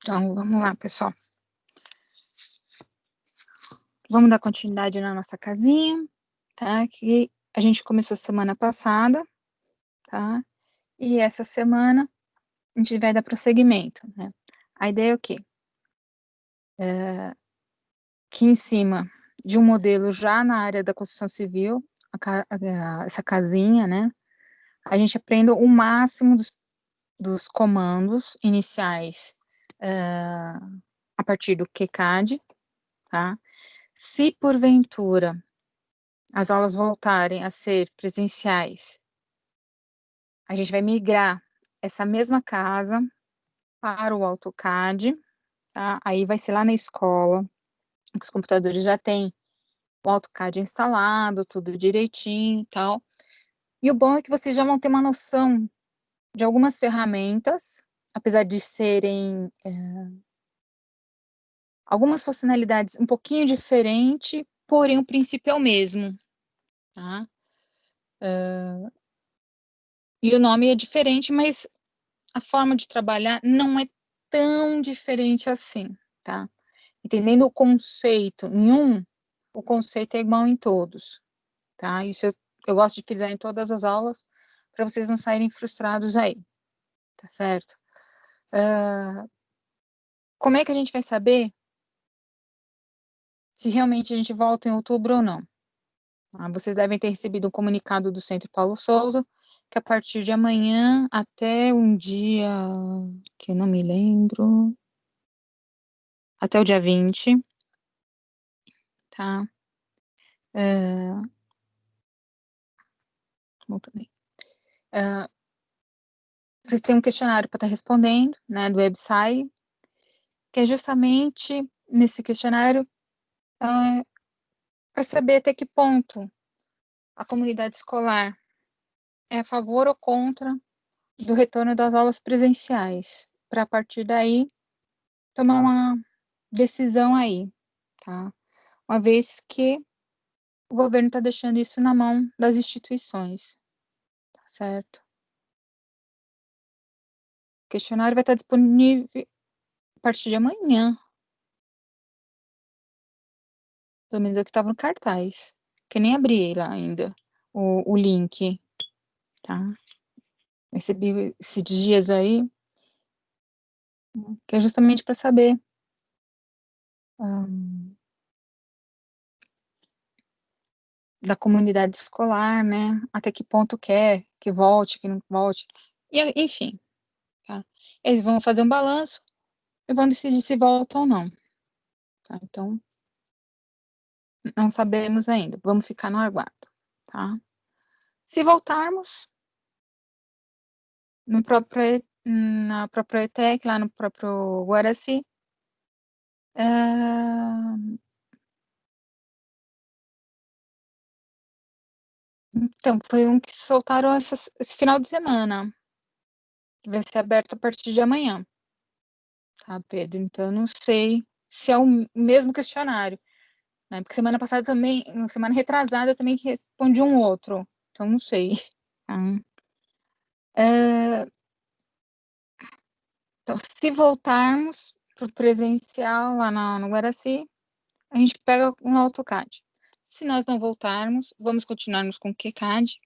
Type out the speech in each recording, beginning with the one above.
Então, vamos lá, pessoal. Vamos dar continuidade na nossa casinha, tá? Que a gente começou semana passada, tá? E essa semana a gente vai dar prosseguimento, né? A ideia é o quê? Que em cima de um modelo já na área da construção civil, essa casinha, né? A gente aprenda o máximo dos comandos iniciais a partir do QCAD, tá? Se porventura as aulas voltarem a ser presenciais, a gente vai migrar essa mesma casa para o AutoCAD, tá? Aí vai ser lá na escola, os computadores já têm o AutoCAD instalado, tudo direitinho e tal. E o bom é que vocês já vão ter uma noção de algumas ferramentas, apesar de serem algumas funcionalidades um pouquinho diferentes, porém o princípio é o mesmo, tá? E o nome é diferente, mas a forma de trabalhar não é tão diferente assim, tá? Entendendo o conceito em um, o conceito é igual em todos, tá? Isso eu gosto de frisar em todas as aulas, para vocês não saírem frustrados aí, tá certo? Como é que a gente vai saber se realmente a gente volta em outubro ou não? Tá? Vocês devem ter recebido um comunicado do Centro Paulo Souza, que a partir de amanhã até um dia que eu não me lembro, até o dia 20, tá? Voltando aí. Vocês têm um questionário para estar respondendo, né, do website, que é justamente nesse questionário para saber até que ponto a comunidade escolar é a favor ou contra do retorno das aulas presenciais, para a partir daí tomar uma decisão aí, tá? Uma vez que o governo está deixando isso na mão das instituições, tá certo? O questionário vai estar disponível a partir de amanhã, pelo menos é o que estava no cartaz, que nem abri lá ainda, o link, tá? Recebi esses dias aí, que é justamente para saber da comunidade escolar, né? Até que ponto quer que volte, que não volte. E, enfim, tá? Eles vão fazer um balanço e vão decidir se volta ou não. Tá? Então, não sabemos ainda. Vamos ficar no aguardo, tá? Se voltarmos no próprio, na própria ETEC, lá no próprio Guaraci, então, foi um que soltaram esse final de semana, que vai ser aberto a partir de amanhã, tá, Pedro? Então, eu não sei se é o mesmo questionário, né? Porque semana passada também, semana retrasada, eu também respondi um outro, então não sei. Tá? Então, se voltarmos para o presencial lá no Guaraci, a gente pega um AutoCAD. Se nós não voltarmos, vamos continuarmos com o QCAD.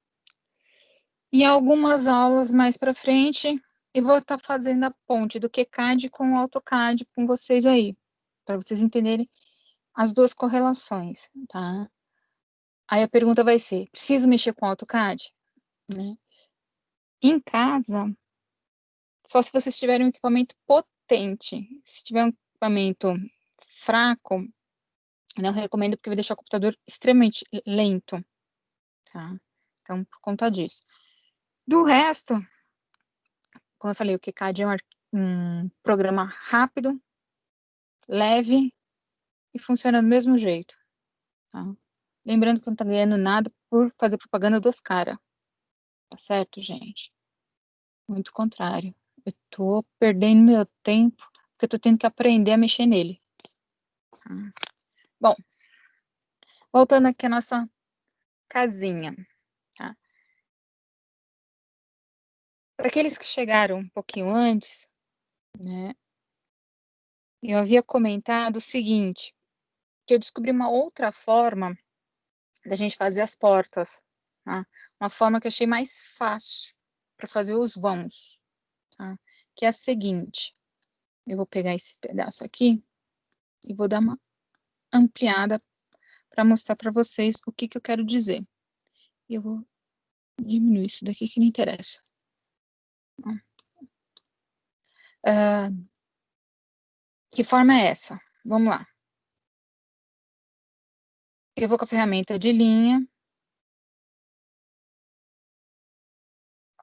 E algumas aulas mais para frente, eu vou estar fazendo a ponte do QCAD com o AutoCAD com vocês aí, para vocês entenderem as duas correlações, tá? Aí a pergunta vai ser: preciso mexer com o AutoCAD? Né? Em casa, só se vocês tiverem um equipamento potente. Se tiver um equipamento fraco, não recomendo porque vai deixar o computador extremamente lento, tá? Então, por conta disso. Do resto, como eu falei, o QCAD é um programa rápido, leve e funciona do mesmo jeito, tá? Lembrando que não tá ganhando nada por fazer propaganda dos caras, tá certo, gente? Muito contrário. Eu tô perdendo meu tempo porque eu tô tendo que aprender a mexer nele. Tá? Bom, voltando aqui à nossa casinha, tá? Para aqueles que chegaram um pouquinho antes, né? Eu havia comentado o seguinte, que eu descobri uma outra forma da gente fazer as portas, tá? Uma forma que eu achei mais fácil para fazer os vãos, tá? Que é a seguinte, eu vou pegar esse pedaço aqui e vou dar uma ampliada para mostrar para vocês o que eu quero dizer. Eu vou diminuir isso daqui que não interessa. Que forma é essa? Vamos lá. Eu vou com a ferramenta de linha,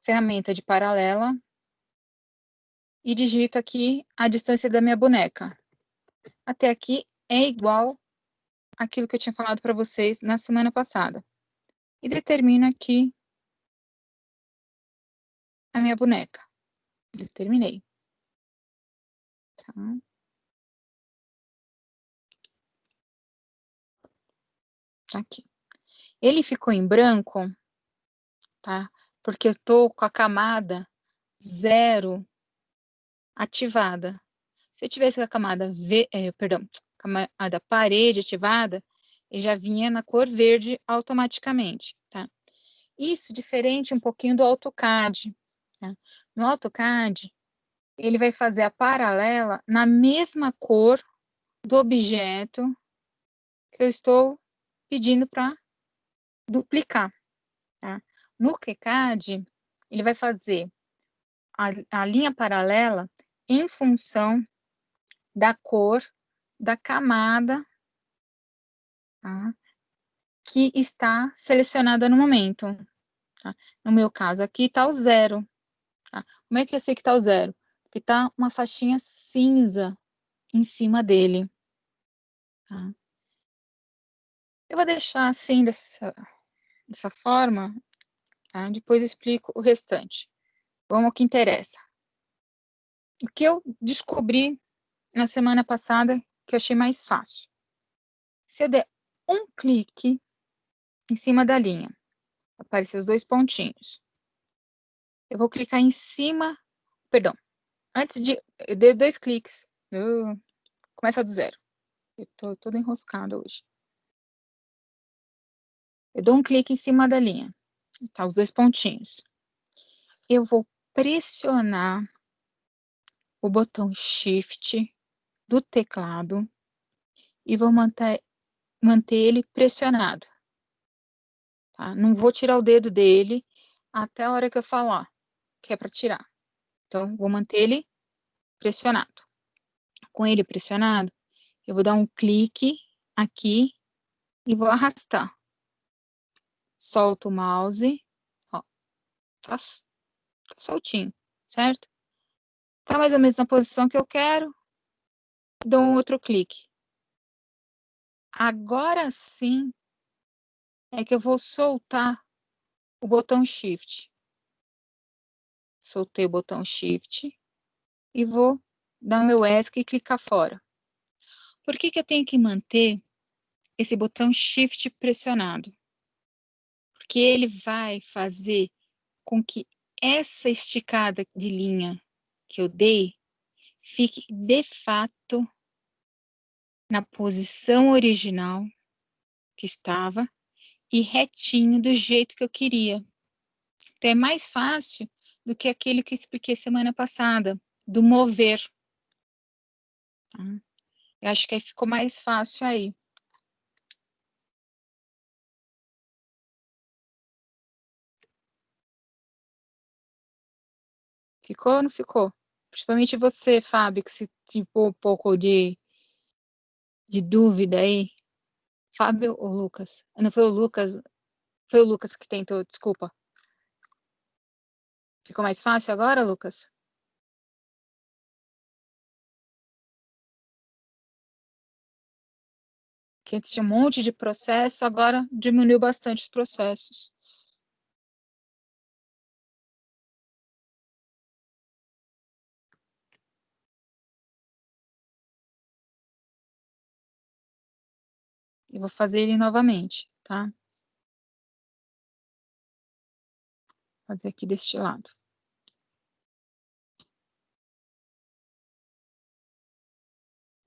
ferramenta de paralela, e digito aqui a distância da minha boneca. Até aqui é igual àquilo que eu tinha falado para vocês na semana passada. E determino aqui a minha boneca. Determinei. Tá? Aqui. Ele ficou em branco, tá? Porque eu tô com a camada 0 ativada. Se eu tivesse com a camada camada parede ativada, ele já vinha na cor verde automaticamente, tá? Isso diferente um pouquinho do AutoCAD, tá? No AutoCAD, ele vai fazer a paralela na mesma cor do objeto que eu estou pedindo para duplicar, tá? No QCAD, ele vai fazer a linha paralela em função da cor da camada, tá? Que está selecionada no momento. Tá? No meu caso aqui está o 0. Tá? Como é que eu sei que está o 0? Porque está uma faixinha cinza em cima dele. Tá? Eu vou deixar assim, dessa forma, tá? Depois eu explico o restante. Vamos ao que interessa. O que eu descobri na semana passada que eu achei mais fácil. Se eu der um clique em cima da linha, aparecer os dois pontinhos. Eu vou clicar em cima, perdão, eu dei 2 cliques, começa do 0. Eu tô toda enroscada hoje. Eu dou um clique em cima da linha, tá, os 2 pontinhos. Eu vou pressionar o botão Shift do teclado e vou manter ele pressionado. Tá? Não vou tirar o dedo dele até a hora que eu falar, que é para tirar. Então, vou manter ele pressionado. Com ele pressionado, eu vou dar um clique aqui e vou arrastar. Solto o mouse, ó, tá soltinho, certo? Tá mais ou menos na posição que eu quero, dou um outro clique. Agora sim é que eu vou soltar o botão Shift. Soltei o botão Shift e vou dar meu ESC e clicar fora. Por que eu tenho que manter esse botão Shift pressionado? Porque ele vai fazer com que essa esticada de linha que eu dei fique de fato na posição original que estava e retinho do jeito que eu queria. Então é mais fácil do que aquele que eu expliquei semana passada, do mover. Tá? Eu acho que aí ficou mais fácil aí. Ficou ou não ficou? Principalmente você, Fábio, que se ficou um pouco de dúvida aí. Fábio ou Lucas? Não foi o Lucas, foi o Lucas que tentou, desculpa. Ficou mais fácil agora, Lucas? Que antes tinha um monte de processo, agora diminuiu bastante os processos. Eu vou fazer ele novamente, tá? Fazer aqui deste lado.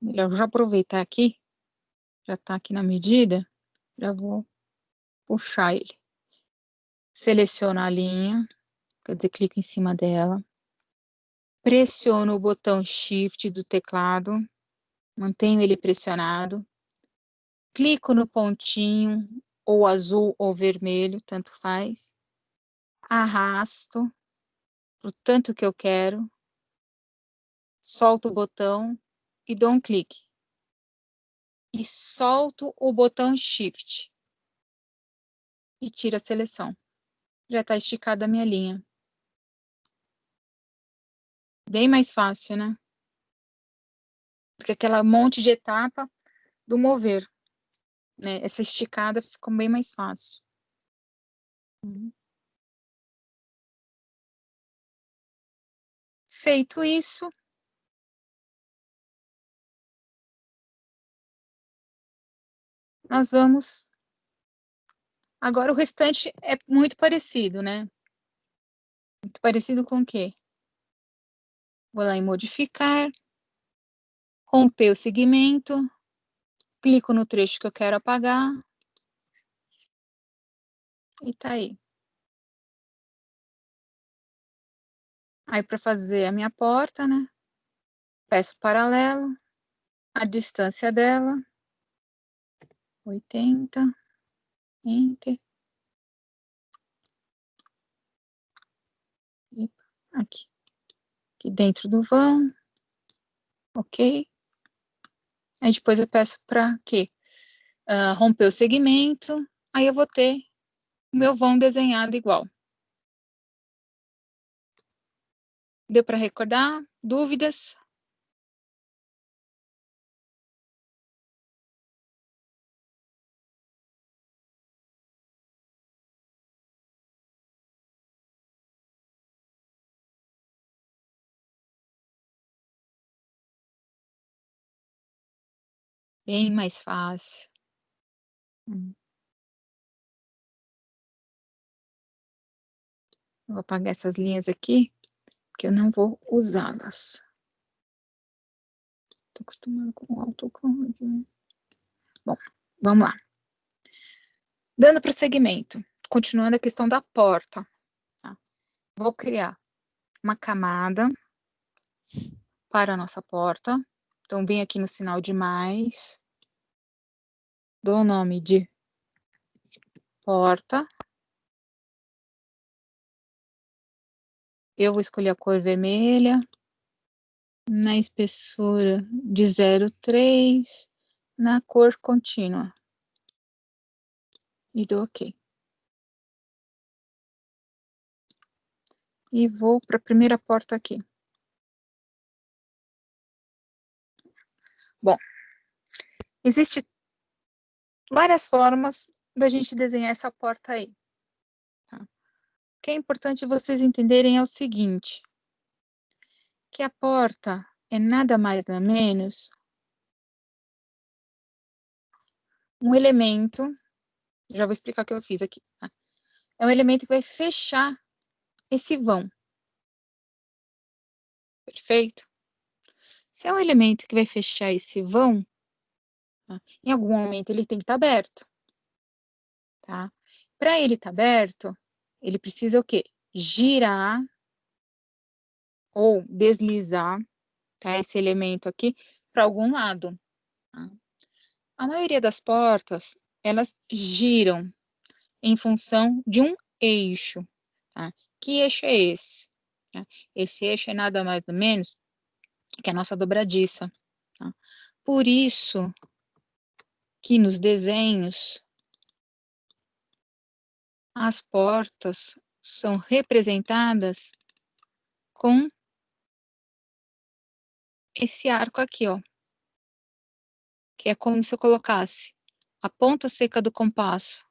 Melhor já aproveitar aqui, já tá aqui na medida, já vou puxar ele. Seleciono a linha, quer dizer, clico em cima dela. Pressiono o botão Shift do teclado, mantenho ele pressionado. Clico no pontinho, ou azul ou vermelho, tanto faz. Arrasto pro tanto que eu quero. Solto o botão e dou um clique. E solto o botão Shift. E tiro a seleção. Já está esticada a minha linha. Bem mais fácil, né? Porque aquela monte de etapa do mover, né? Essa esticada ficou bem mais fácil. Feito isso, nós vamos... Agora o restante é muito parecido, né? Muito parecido com o quê? Vou lá em modificar, romper o segmento, clico no trecho que eu quero apagar, e tá aí. Aí, para fazer a minha porta, né? Peço paralelo, a distância dela, 80, Enter. E aqui. Aqui dentro do vão. Ok. Aí depois eu peço para quê? Romper o segmento. Aí eu vou ter o meu vão desenhado igual. Deu para recordar? Dúvidas? Bem mais fácil. Vou apagar essas linhas aqui, porque eu não vou usá-las. Estou acostumada com o AutoCAD. Bom, vamos lá. Dando prosseguimento, continuando a questão da porta. Tá? Vou criar uma camada para a nossa porta. Então, vem aqui no sinal de mais. Dou o nome de porta. Eu vou escolher a cor vermelha. Na espessura de 0,3. Na cor contínua. E dou OK. E vou para a primeira porta aqui. Bom, existem várias formas da gente desenhar essa porta aí. Tá? O que é importante vocês entenderem é o seguinte, que a porta é nada mais nada menos um elemento, já vou explicar o que eu fiz aqui, tá? É um elemento que vai fechar esse vão. Perfeito? Se é um elemento que vai fechar esse vão, tá? Em algum momento ele tem que estar aberto. Tá? Para ele estar aberto, ele precisa o quê? Girar ou deslizar, tá? Esse elemento aqui para algum lado. Tá? A maioria das portas, elas giram em função de um eixo. Tá? Que eixo é esse? Tá? Esse eixo é nada mais nada menos que a nossa dobradiça. Tá? Por isso que nos desenhos as portas são representadas com esse arco aqui, ó, que é como se eu colocasse a ponta seca do compasso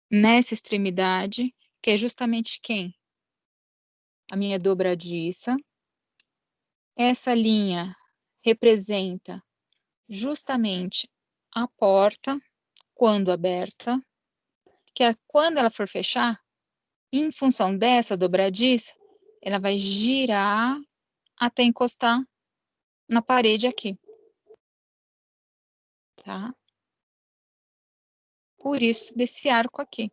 nessa extremidade, que é justamente quem? A minha dobradiça. Essa linha representa justamente a porta quando aberta, que é quando ela for fechar, em função dessa dobradiça, ela vai girar até encostar na parede aqui, tá? Por isso, desse arco aqui,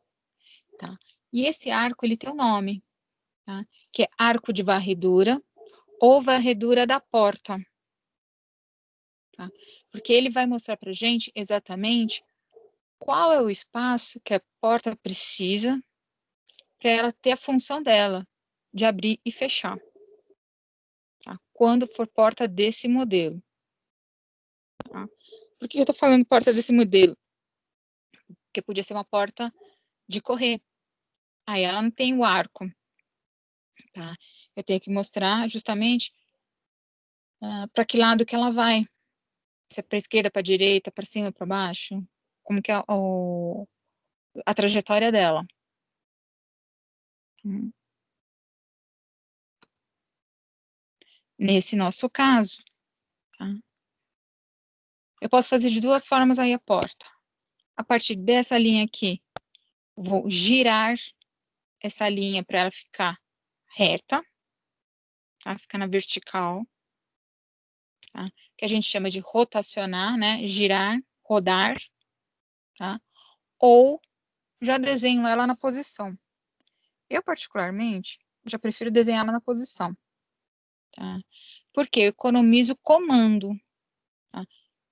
tá? E esse arco, ele tem um nome, tá? Que é arco de varredura ou varredura da porta, tá? Porque ele vai mostrar pra gente exatamente qual é o espaço que a porta precisa para ela ter a função dela, de abrir e fechar, tá? Quando for porta desse modelo, tá? Por que eu tô falando porta desse modelo? Porque podia ser uma porta de correr. Aí ela não tem o arco, tá? Eu tenho que mostrar justamente para que lado que ela vai. Se é para esquerda, para direita, para cima, para baixo. Como que é a trajetória dela. Nesse nosso caso, tá? Eu posso fazer de duas formas aí a porta. A partir dessa linha aqui, vou girar essa linha para ela ficar reta, tá? Ficar na vertical, tá? Que a gente chama de rotacionar, né? Girar, rodar, tá? Ou já desenho ela na posição. Eu, particularmente, já prefiro desenhar ela na posição, tá? Porque eu economizo comando, tá?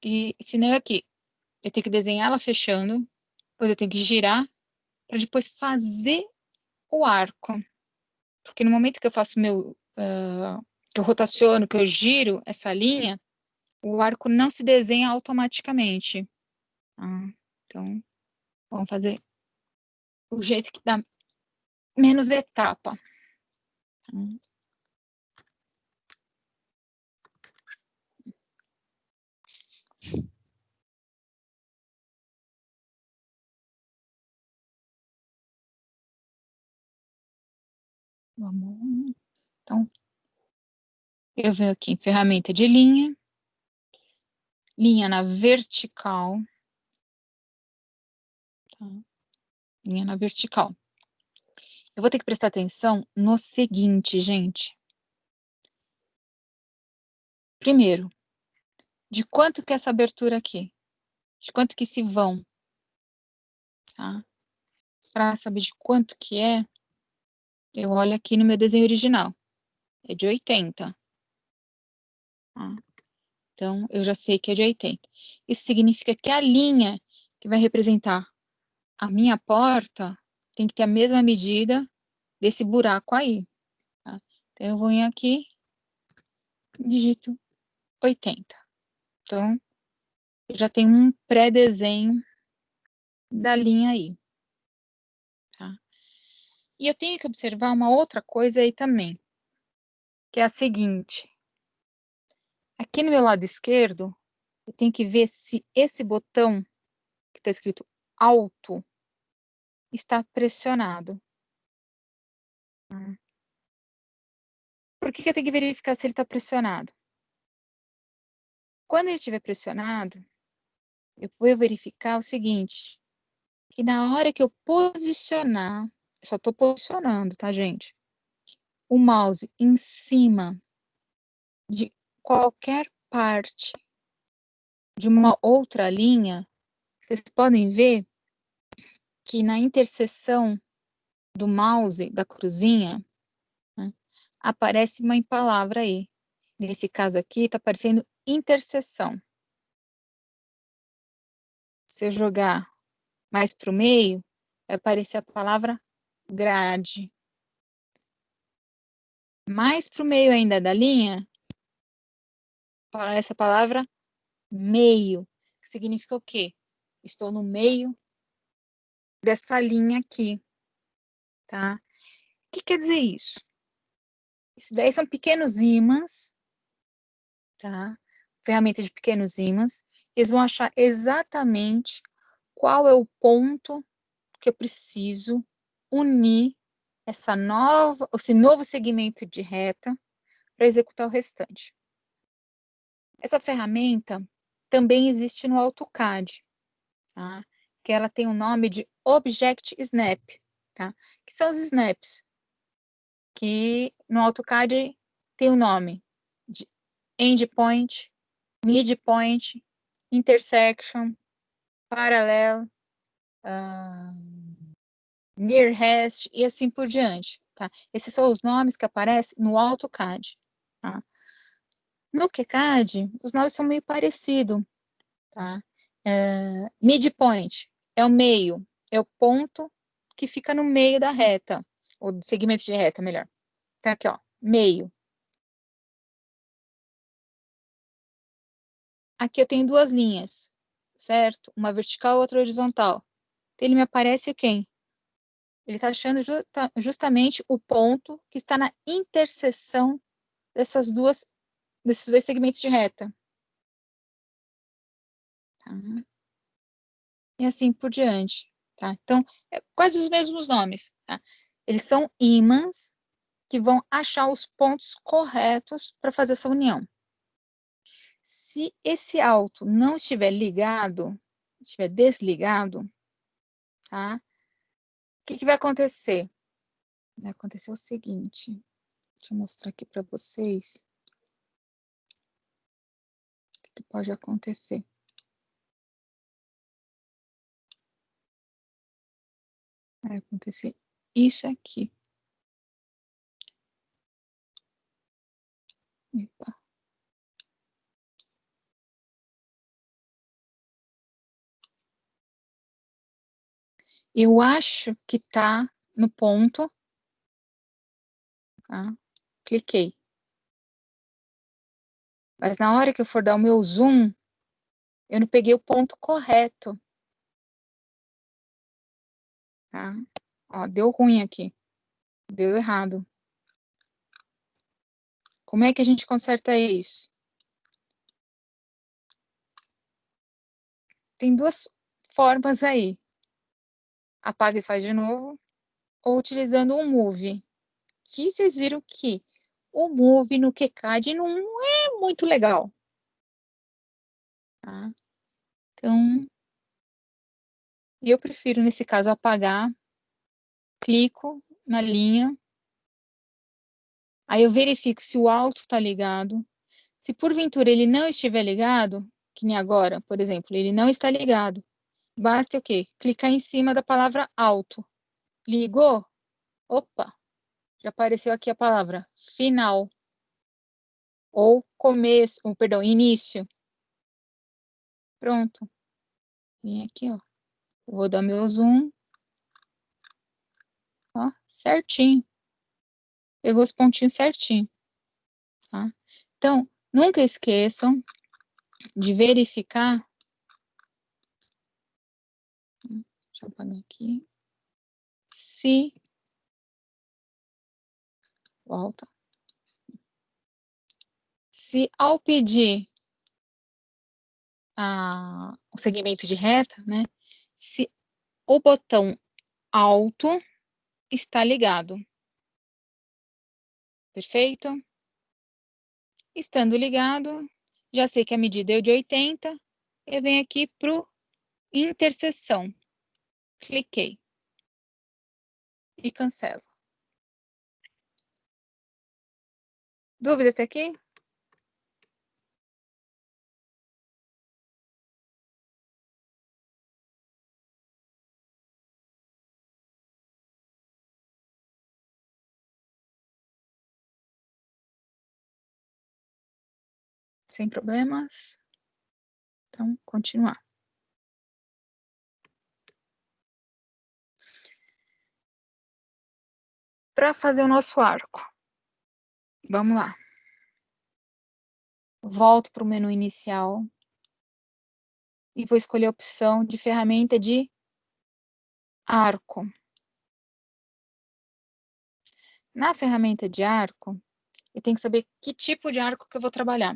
E senão aqui, eu tenho que desenhar ela fechando, depois eu tenho que girar, para depois fazer o arco. Porque no momento que eu faço que eu rotaciono, que eu giro essa linha, o arco não se desenha automaticamente. Então, vamos fazer o jeito que dá menos etapa. Vamos. Então, eu venho aqui em ferramenta de linha na vertical, tá? Linha na vertical. Eu vou ter que prestar atenção no seguinte, gente. Primeiro, de quanto que é essa abertura aqui? De quanto que se vão? Tá? Para saber de quanto que é, eu olho aqui no meu desenho original. É de 80. Tá? Então, eu já sei que é de 80. Isso significa que a linha que vai representar a minha porta tem que ter a mesma medida desse buraco aí. Tá? Então, eu vou aqui, digito 80. Então, eu já tenho um pré-desenho da linha aí. Tá? E eu tenho que observar uma outra coisa aí também, que é a seguinte. Aqui no meu lado esquerdo, eu tenho que ver se esse botão que está escrito alto está pressionado. Por que eu tenho que verificar se ele está pressionado? Quando ele estiver pressionado, eu vou verificar o seguinte, que na hora que eu posicionar, eu só estou posicionando, tá, gente? O mouse em cima de qualquer parte de uma outra linha, vocês podem ver que na interseção do mouse, da cruzinha, né, aparece uma palavra aí. Nesse caso aqui, está aparecendo interseção. Se eu jogar mais para o meio, vai aparecer a palavra grade. Mais para o meio ainda da linha, aparece a palavra meio, que significa o quê? Estou no meio dessa linha aqui, tá? O que quer dizer isso? Isso daí são pequenos ímãs, tá? Ferramenta de pequenos ímãs. Eles vão achar exatamente qual é o ponto que eu preciso unir esse novo segmento de reta para executar o restante. Essa ferramenta também existe no AutoCAD, tá? Que ela tem o nome de Object Snap, tá? Que são os snaps, que no AutoCAD tem o nome de endpoint, midpoint, intersection, parallel, nearest e assim por diante, tá? Esses são os nomes que aparecem no AutoCAD, tá? No QCAD, os nomes são meio parecidos, tá? Midpoint é o meio, é o ponto que fica no meio da reta, ou do segmento de reta, melhor. Então, aqui, ó, meio. Aqui eu tenho duas linhas, certo? Uma vertical e outra horizontal. Então, ele me aparece quem? Ele está achando justamente o ponto que está na interseção desses dois segmentos de reta. Tá? E assim por diante. Tá? Então, é quase os mesmos nomes. Tá? Eles são ímãs que vão achar os pontos corretos para fazer essa união. Se esse alto não estiver ligado, estiver desligado, tá? O que vai acontecer? Vai acontecer o seguinte, deixa eu mostrar aqui para vocês o que pode acontecer. Vai acontecer isso aqui. Epa. Eu acho que tá no ponto, tá? Cliquei. Mas na hora que eu for dar o meu zoom, eu não peguei o ponto correto. Tá? Ó, deu ruim aqui. Deu errado. Como é que a gente conserta isso? Tem duas formas aí. Apaga e faz de novo, ou utilizando o Move. Que vocês viram que o Move no QCAD não é muito legal. Tá? Então, eu prefiro, nesse caso, apagar, clico na linha, aí eu verifico se o alto está ligado. Se porventura ele não estiver ligado, que nem agora, por exemplo, ele não está ligado, basta o quê? Clicar em cima da palavra alto. Ligou? Opa, já apareceu aqui a palavra final. Ou começo, ou, perdão, início. Pronto. Vem aqui, ó. Eu vou dar meu zoom. Ó, certinho. Pegou os pontinhos certinho. Tá? Então, nunca esqueçam de verificar. Deixa eu apagar aqui. Se. Volta. Se ao pedir o segmento de reta, né? Se o botão alto está ligado. Perfeito? Estando ligado, já sei que a medida é de 80, eu venho aqui para o interseção. Cliquei. E cancelo. Dúvida até aqui? Sem problemas? Então, continuar. Para fazer o nosso arco. Vamos lá. Volto para o menu inicial. E vou escolher a opção de ferramenta de arco. Na ferramenta de arco, eu tenho que saber que tipo de arco que eu vou trabalhar.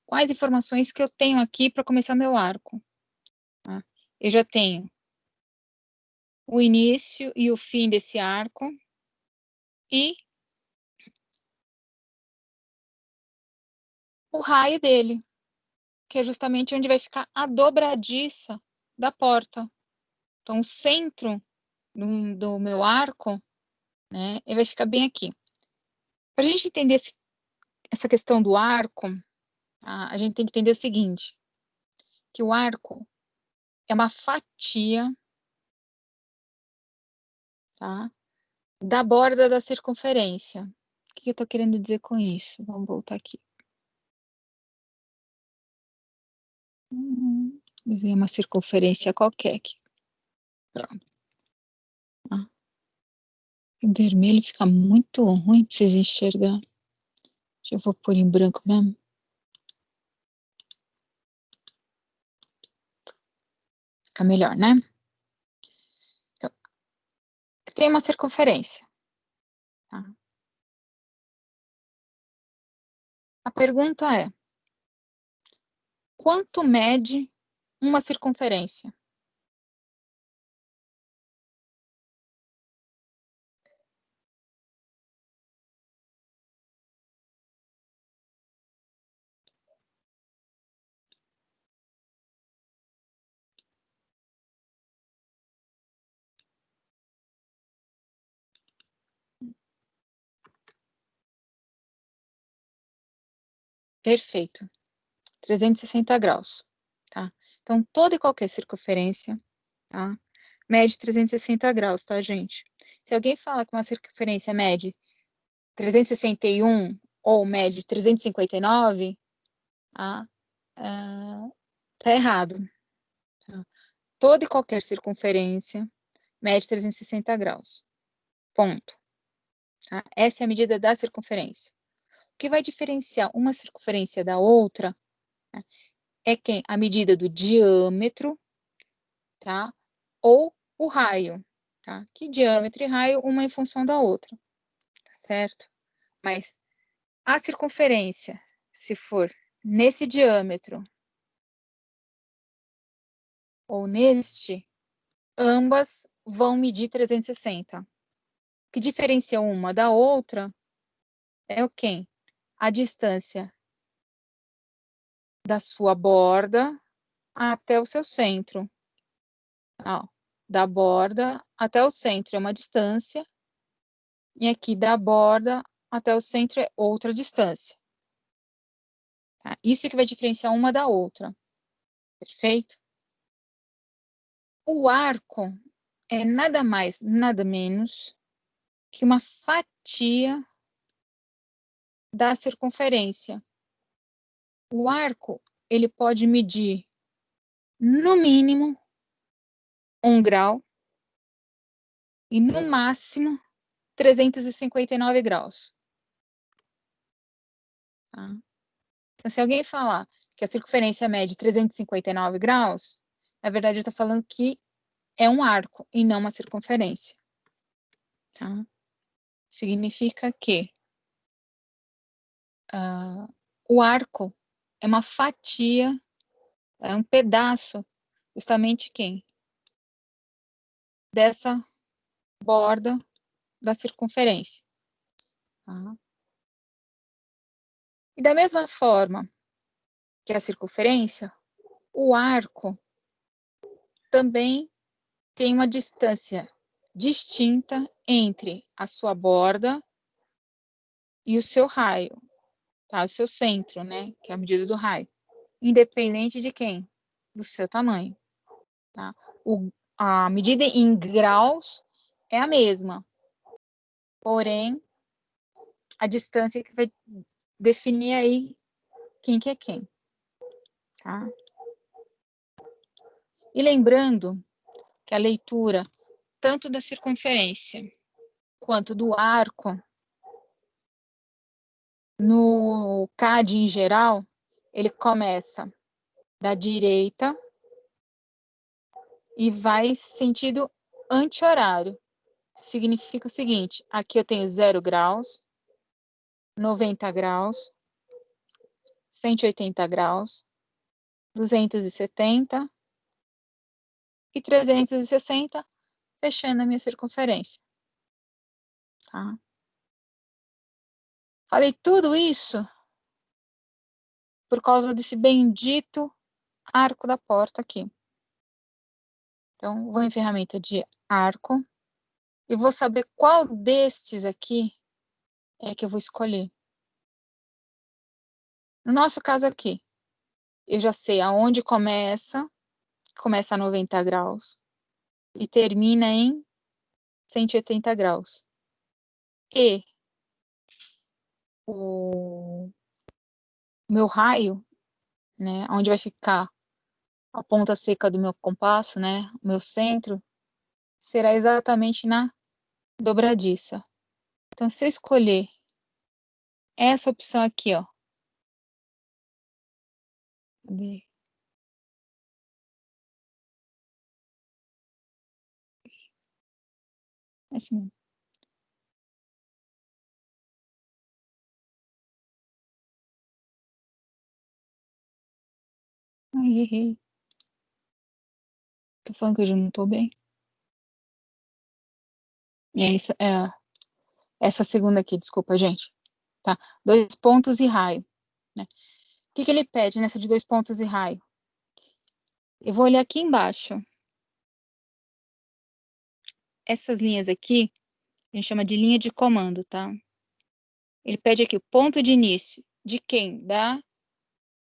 Quais informações que eu tenho aqui para começar meu arco. Tá? Eu já tenho o início e o fim desse arco. E o raio dele, que é justamente onde vai ficar a dobradiça da porta. Então, o centro do meu arco, né, ele vai ficar bem aqui. Para a gente entender essa questão do arco, A gente tem que entender o seguinte, que o arco é uma fatia, tá, da borda da circunferência. O que eu estou querendo dizer com isso? Vamos voltar aqui. Desenhar uma circunferência qualquer aqui. Pronto. Em vermelho fica muito ruim para vocês enxergar. Eu vou pôr em branco mesmo. Fica melhor, né? Então, tem uma circunferência. Tá? A pergunta é: quanto mede uma circunferência? Perfeito. 360 graus. Tá? Então, toda e qualquer circunferência, tá, mede 360 graus, tá, gente? Se alguém fala que uma circunferência mede 361 ou mede 359, tá, tá errado. Tá? Toda e qualquer circunferência mede 360 graus. Ponto. Tá? Essa é a medida da circunferência. O que vai diferenciar uma circunferência da outra, né, é a medida do diâmetro, tá? Ou o raio, tá? Que diâmetro e raio, uma em função da outra, tá certo? Mas a circunferência, se for nesse diâmetro ou neste, ambas vão medir 360. O que diferencia uma da outra é o quê? A distância da sua borda até o seu centro. Ó, da borda até o centro é uma distância, e aqui da borda até o centro é outra distância. Tá? Isso é que vai diferenciar uma da outra. Perfeito? O arco é nada mais, nada menos que uma fatia da circunferência. O arco, ele pode medir, no mínimo, 1 grau e, no máximo, 359 graus. Tá? Então, se alguém falar que a circunferência mede 359 graus, na verdade, eu estou falando que é um arco e não uma circunferência. Tá? Significa que o arco é uma fatia, é um pedaço, justamente dessa borda da circunferência. Tá? E da mesma forma que a circunferência, o arco também tem uma distância distinta entre a sua borda e o seu raio, tá? O seu centro, né? Que é a medida do raio. Independente de quem? Do seu tamanho. Tá? A medida em graus é a mesma, porém, a distância que vai definir aí quem que é quem. Tá? E lembrando que a leitura tanto da circunferência quanto do arco, no CAD em geral, ele começa da direita e vai sentido anti-horário. Significa o seguinte, aqui eu tenho 0 graus, 90 graus, 180 graus, 270 e 360, fechando a minha circunferência. Tá? Falei tudo isso por causa desse bendito arco da porta aqui. Então, vou em ferramenta de arco e vou saber qual destes aqui é que eu vou escolher. No nosso caso aqui, eu já sei aonde começa a 90 graus e termina em 180 graus. E o meu raio, né, onde vai ficar a ponta seca do meu compasso, né, o meu centro, será exatamente na dobradiça. Então, se eu escolher essa opção aqui, ó, cadê? Esse mesmo. Ai, errei. Tô falando que eu já não tô bem. Essa segunda aqui, desculpa, gente. Tá? 2 pontos e raio. Né? O que ele pede nessa de 2 pontos e raio? Eu vou olhar aqui embaixo. Essas linhas aqui, a gente chama de linha de comando, tá? Ele pede aqui o ponto de início. De quem?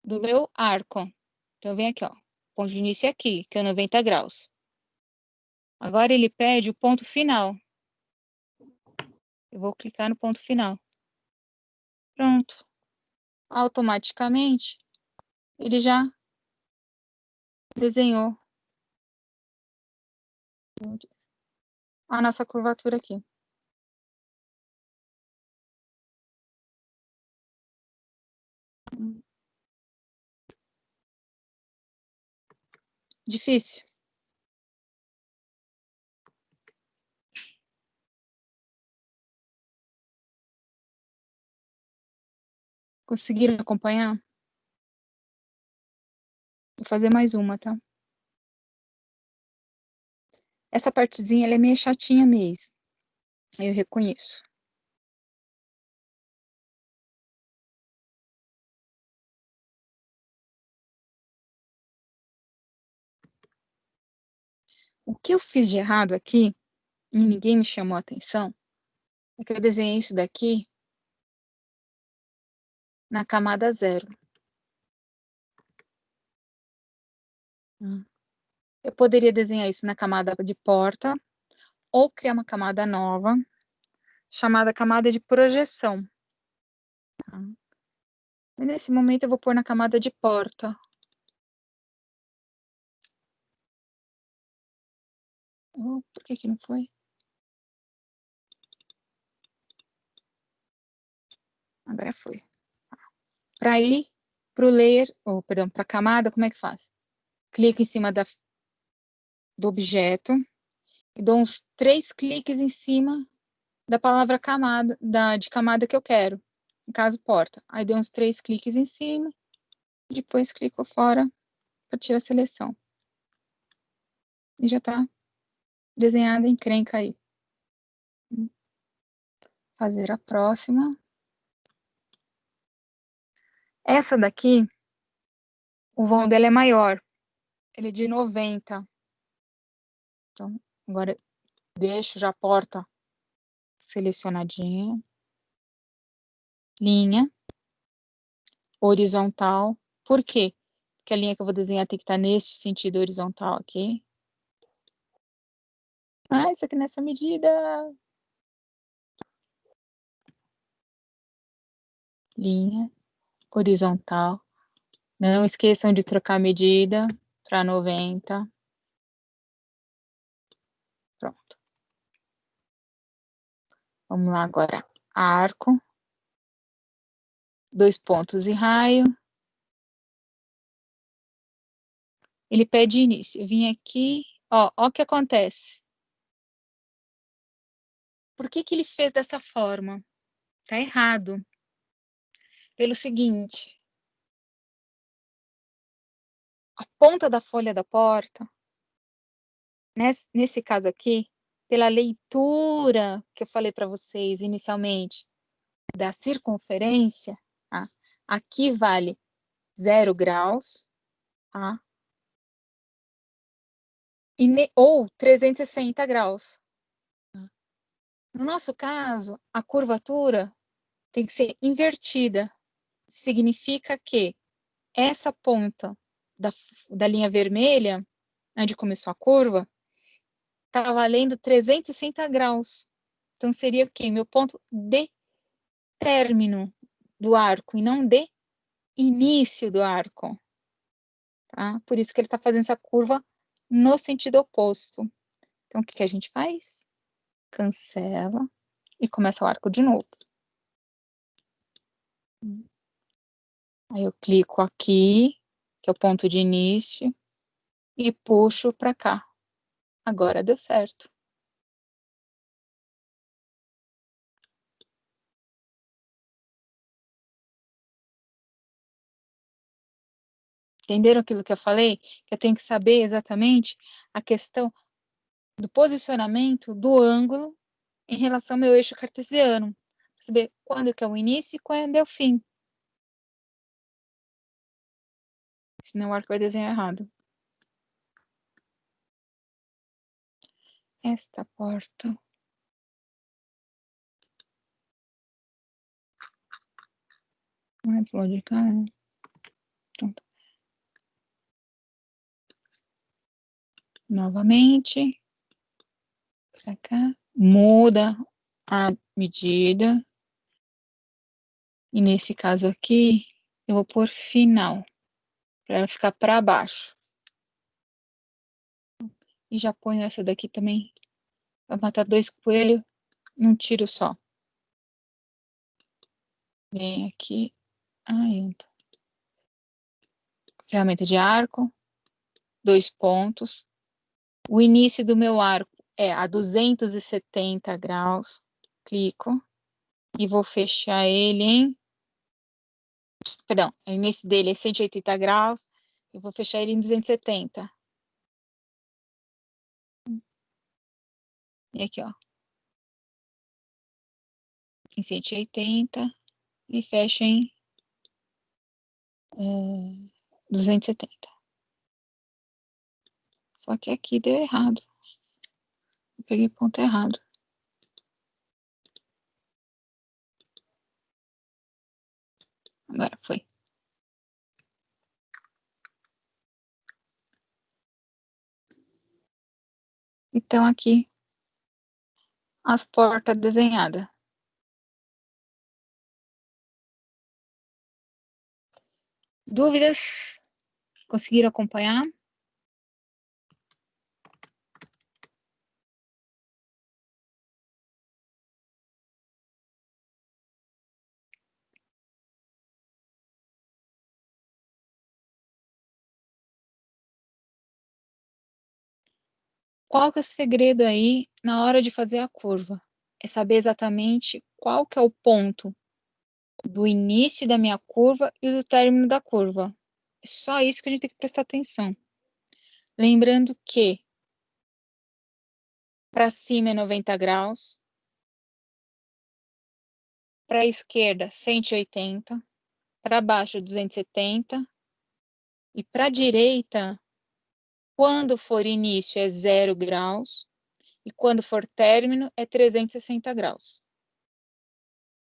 Do meu arco. Então, vem aqui, ó. O ponto de início é aqui, que é 90 graus. Agora ele pede o ponto final. Eu vou clicar no ponto final. Pronto. Automaticamente, ele já desenhou a nossa curvatura aqui. Difícil? Conseguiram acompanhar? Vou fazer mais uma, tá? Essa partezinha, ela é meio chatinha mesmo. Eu reconheço. O que eu fiz de errado aqui, e ninguém me chamou a atenção, é que eu desenhei isso daqui na camada 0. Eu poderia desenhar isso na camada de porta, ou criar uma camada nova, chamada camada de projeção. Tá? E nesse momento eu vou pôr na camada de porta. Oh, por que não foi? Agora foi. Para ir para o layer, perdão, para a camada, como é que faz? Clico em cima do objeto e dou uns 3 cliques em cima da palavra camada, de camada que eu quero. No caso, porta. Aí dou uns 3 cliques em cima, depois clico fora para tirar a seleção. E já está desenhada a encrenca aí. Fazer a próxima. Essa daqui, o vão dela é maior. Ele é de 90. Então, agora deixo já a porta selecionadinha. Linha. Horizontal. Por quê? Porque a linha que eu vou desenhar tem que estar nesse sentido horizontal aqui. Ah, isso aqui nessa medida. Linha horizontal. Não esqueçam de trocar a medida para 90. Pronto. Vamos lá agora. Arco. 2 pontos e raio. Ele pede início. Eu vim aqui, ó o que acontece. Por que ele fez dessa forma? Tá errado. Pelo seguinte, a ponta da folha da porta, nesse caso aqui, pela leitura que eu falei para vocês inicialmente, da circunferência, tá? Aqui vale 0 graus, tá? Ou 360 graus. No nosso caso, a curvatura tem que ser invertida. significa que essa ponta da linha vermelha, onde começou a curva, está valendo 360 graus. Então, seria o quê? Meu ponto de término do arco, e não de início do arco. Tá? Por isso que ele está fazendo essa curva no sentido oposto. Então, o que a gente faz? Cancela e começa o arco de novo. Aí eu clico aqui, que é o ponto de início, e puxo para cá. Agora deu certo. Entenderam aquilo que eu falei? Que eu tenho que saber exatamente a questão do posicionamento do ângulo em relação ao meu eixo cartesiano. Para saber quando que é o início e quando é o fim. Senão o arco vai desenhar errado. Esta porta. Não é pro lado de cá, né? Então, tá. Novamente. Para cá. Muda a medida. E nesse caso aqui, eu vou pôr final. Para ela ficar para baixo. E já ponho essa daqui também. Para matar 2 coelhos num tiro só. Vem aqui. Ai, ferramenta de arco. 2 pontos. O início do meu arco é a 270 graus. Clico. E vou fechar ele em... Perdão, o início dele é 180 graus. Eu vou fechar ele em 270. E aqui, ó. Em 180. E fecho em 270. Só que aqui deu errado. Eu peguei ponto errado. Agora foi. Então, aqui, as portas desenhadas. Dúvidas? Conseguiram acompanhar? Qual que é o segredo aí na hora de fazer a curva? É saber exatamente qual que é o ponto do início da minha curva e do término da curva. É só isso que a gente tem que prestar atenção. Lembrando que para cima é 90 graus, para a esquerda 180, para baixo 270 e para a direita, quando for início é 0 graus e quando for término é 360 graus.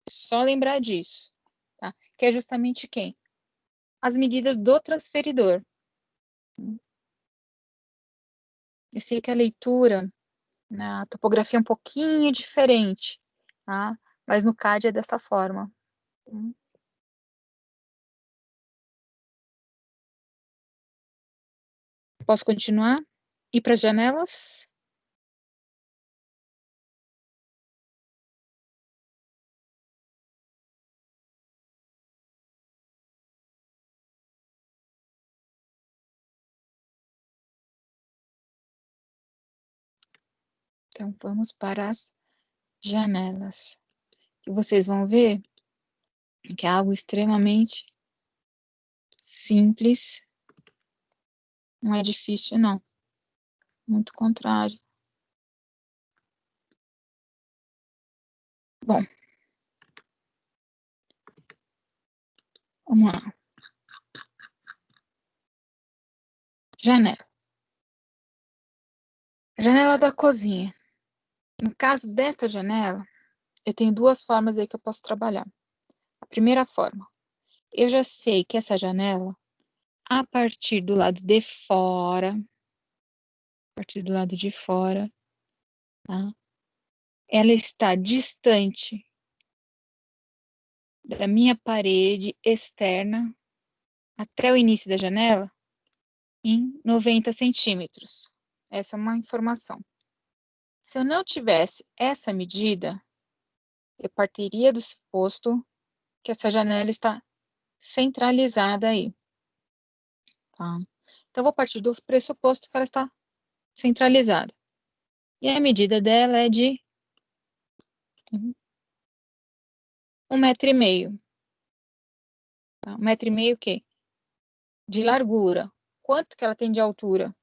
Só lembrar disso, tá? Que é justamente quem? As medidas do transferidor. Eu sei que a leitura na topografia é um pouquinho diferente, tá? Mas no CAD é dessa forma. Posso continuar? Ir para as janelas? Então, vamos para as janelas. E vocês vão ver que é algo extremamente simples. Não é difícil, não. Muito contrário. Bom, vamos lá. Janela. Janela da cozinha. No caso desta janela, eu tenho duas formas aí que eu posso trabalhar. A primeira forma, eu já sei que essa janela, a partir do lado de fora, tá? Ela está distante da minha parede externa até o início da janela em 90 centímetros. Essa é uma informação. Se eu não tivesse essa medida, eu partiria do suposto que essa janela está centralizada aí, tá? Então, eu vou partir do pressuposto que ela está centralizada. E a medida dela é de 1,5 m. Tá? 1,5 m o quê? De largura. Quanto que ela tem de altura?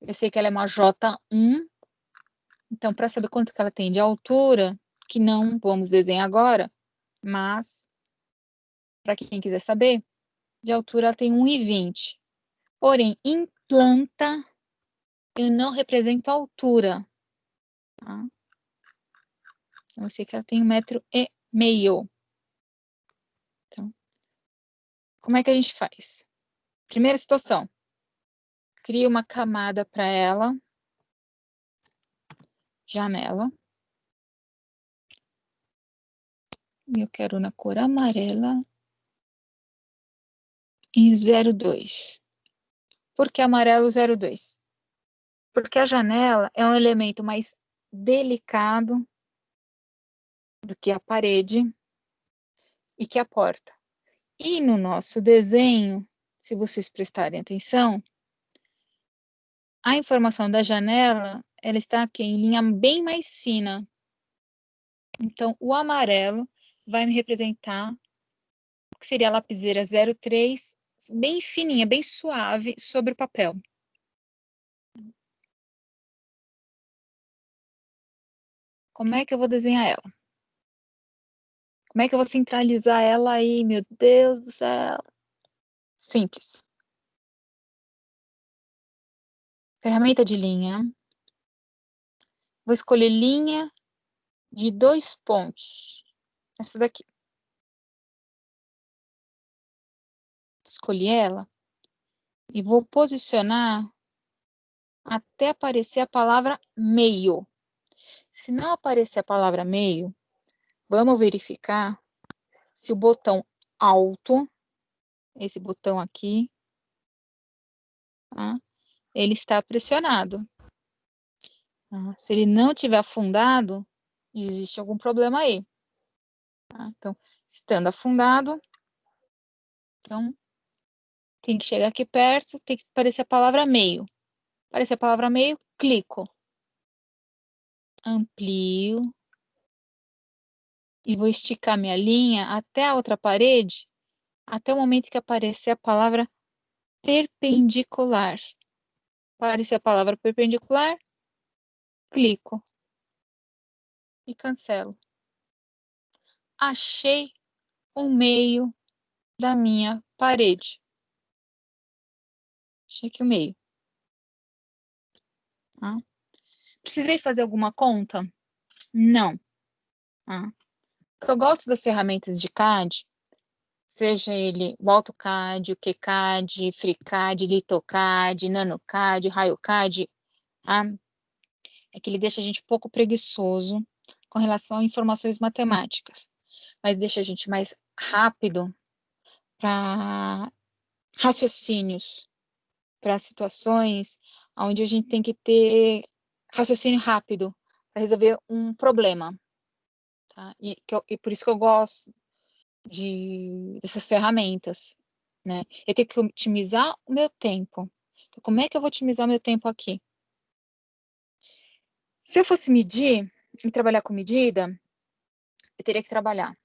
Eu sei que ela é uma J1, então, para saber quanto que ela tem de altura, que não vamos desenhar agora, mas, para quem quiser saber, de altura ela tem 1,20. Porém, em planta, eu não represento a altura. Tá? Então, eu sei que ela tem 1,5 m. Então, como é que a gente faz? Primeira situação, cria uma camada para ela, janela. E eu quero na cor amarela em 02. Por que amarelo 02? Porque a janela é um elemento mais delicado do que a parede e que a porta. E no nosso desenho, se vocês prestarem atenção, a informação da janela, ela está aqui em linha bem mais fina. Então, o amarelo vai me representar o que seria a lapiseira 03, bem fininha, bem suave sobre o papel. Como é que eu vou desenhar ela? Como é que eu vou centralizar ela aí, meu Deus do céu? Simples. Ferramenta de linha. Vou escolher linha de 2 pontos. Essa daqui. Escolhi ela e vou posicionar até aparecer a palavra meio. Se não aparecer a palavra meio, vamos verificar se o botão alto, esse botão aqui, tá? Ele está pressionado. Tá? Se ele não tiver afundado, existe algum problema aí. Tá? Então, estando afundado, então, tem que chegar aqui perto, tem que aparecer a palavra meio. Aparecer a palavra meio, clico. Amplio. E vou esticar minha linha até a outra parede, até o momento que aparecer a palavra perpendicular. Aparecer a palavra perpendicular, clico. E cancelo. Achei o meio da minha parede. Achei aqui o meio. Tá? Precisei fazer alguma conta? Não. Tá? Eu gosto das ferramentas de CAD, seja ele o AutoCAD, o QCAD, FreeCAD, LitoCAD, NanoCAD, RaioCAD, tá? É que ele deixa a gente um pouco preguiçoso com relação a informações matemáticas, mas deixa a gente mais rápido para raciocínios, para situações onde a gente tem que ter raciocínio rápido para resolver um problema. Tá? E por isso que eu gosto dessas ferramentas. Né? Eu tenho que otimizar o meu tempo. Então, como é que eu vou otimizar o meu tempo aqui? Se eu fosse medir e trabalhar com medida, eu teria que trabalhar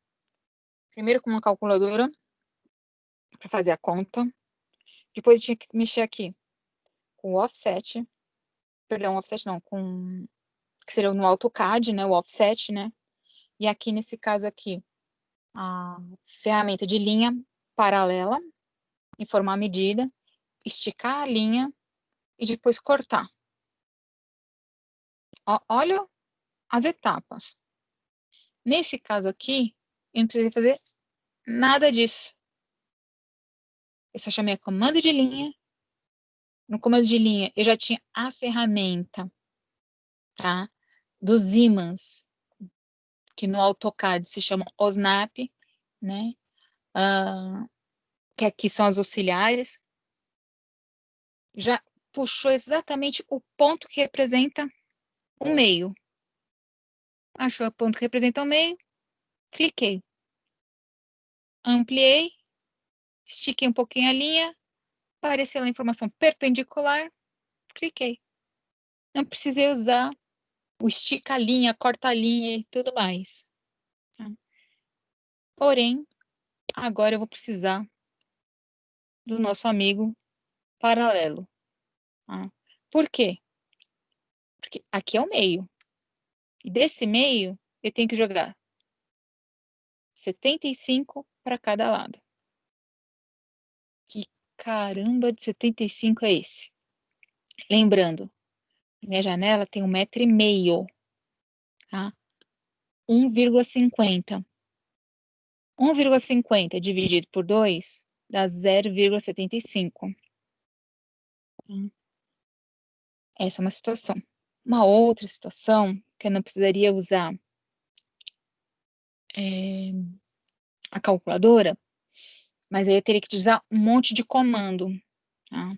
primeiro com uma calculadora para fazer a conta. Depois eu tinha que mexer aqui com o offset. Perdão, offset não, que seria no AutoCAD, né? O offset, né? E aqui, nesse caso aqui, a ferramenta de linha paralela, informar a medida, esticar a linha e depois cortar. Olha as etapas. Nesse caso aqui, eu não precisei fazer nada disso. Eu só chamei a comando de linha. No comando de linha, eu já tinha a ferramenta, tá? Dos ímãs, que no AutoCAD se chamam OSNAP, né? Que aqui são as auxiliares. Já puxou exatamente o ponto que representa o meio. Achou o ponto que representa o meio, cliquei. Ampliei, estiquei um pouquinho a linha, apareceu a informação perpendicular, cliquei. Não precisei usar o estica a linha, corta a linha e tudo mais. Tá? Porém, agora eu vou precisar do nosso amigo paralelo. Tá? Por quê? Porque aqui é o meio. E desse meio, eu tenho que jogar 75 para cada lado. Que caramba de 75 é esse? Lembrando, minha janela tem 1,5 m, tá? 1,50. 1,50 dividido por 2 dá 0,75. Essa é uma situação. Uma outra situação que eu não precisaria usar a calculadora, mas aí eu teria que usar um monte de comando. Tá?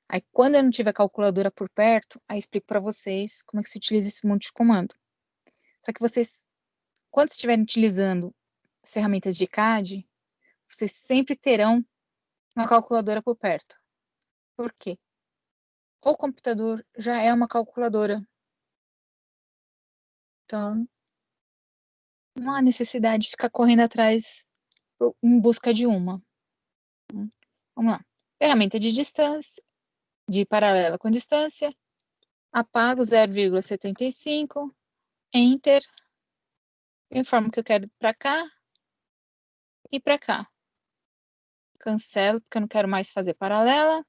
Aí, quando eu não tiver calculadora por perto, aí eu explico para vocês como é que se utiliza esse monte de comando. Só que vocês, quando estiverem utilizando as ferramentas de CAD, vocês sempre terão uma calculadora por perto. Por quê? O computador já é uma calculadora. Então, não há necessidade de ficar correndo atrás em busca de uma. Vamos lá. Ferramenta de distância, de paralela com distância. Apago 0,75. Enter. Informo que eu quero para cá e para cá. Cancelo, porque eu não quero mais fazer paralela.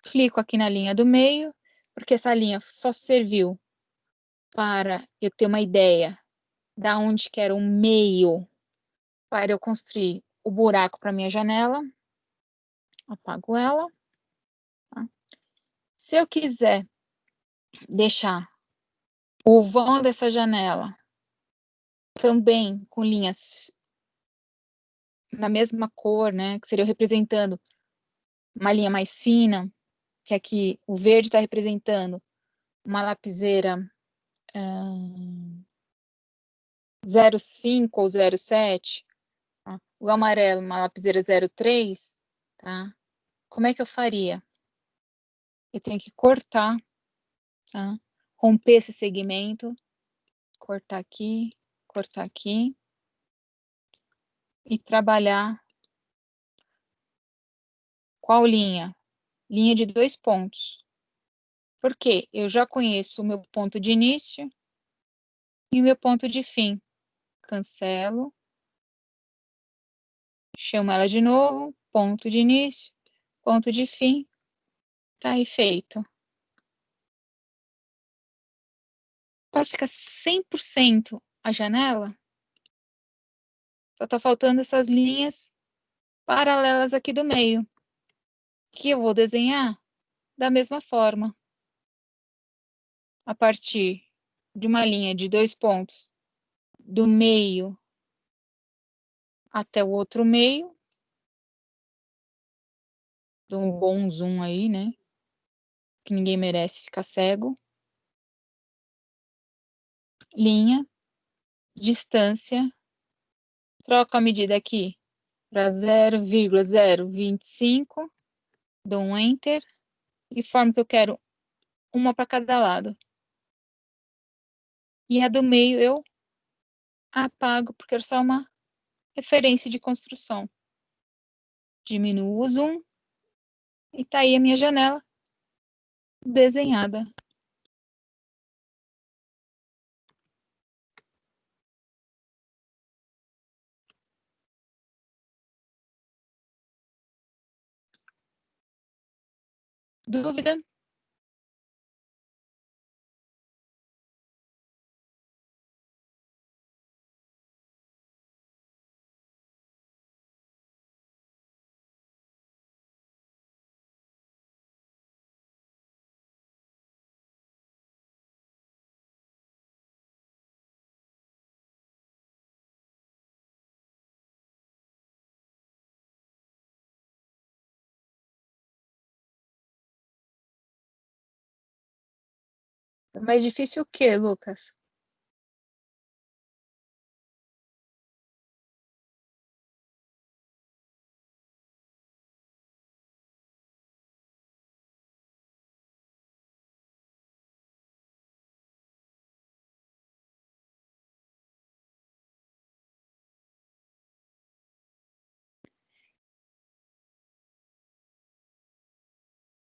Clico aqui na linha do meio, porque essa linha só serviu para eu ter uma ideia da onde que era o meio para eu construir o buraco para minha janela. Apago ela. Tá? Se eu quiser deixar o vão dessa janela também com linhas na mesma cor, né, que seria representando uma linha mais fina, que aqui o verde está representando uma lapiseira 0,5 ou 0,7, tá? O amarelo uma lapiseira 0,3, tá? Como é que eu faria? Eu tenho que cortar, tá? Romper esse segmento, cortar aqui e trabalhar qual linha? Linha de 2 pontos. Porque eu já conheço o meu ponto de início e o meu ponto de fim. Cancelo, chamo ela de novo, ponto de início, ponto de fim, tá aí feito. Para ficar 100% a janela, só tá faltando essas linhas paralelas aqui do meio, que eu vou desenhar da mesma forma, a partir de uma linha de 2 pontos, do meio até o outro meio, dou um bom zoom aí, né? Que ninguém merece ficar cego. Linha, distância, troco a medida aqui para 0,025, dou um Enter e formo que eu quero uma para cada lado. E a do meio eu apago, porque era só uma referência de construção. Diminuo o zoom e tá aí a minha janela desenhada. Dúvida? É mais difícil o quê, Lucas?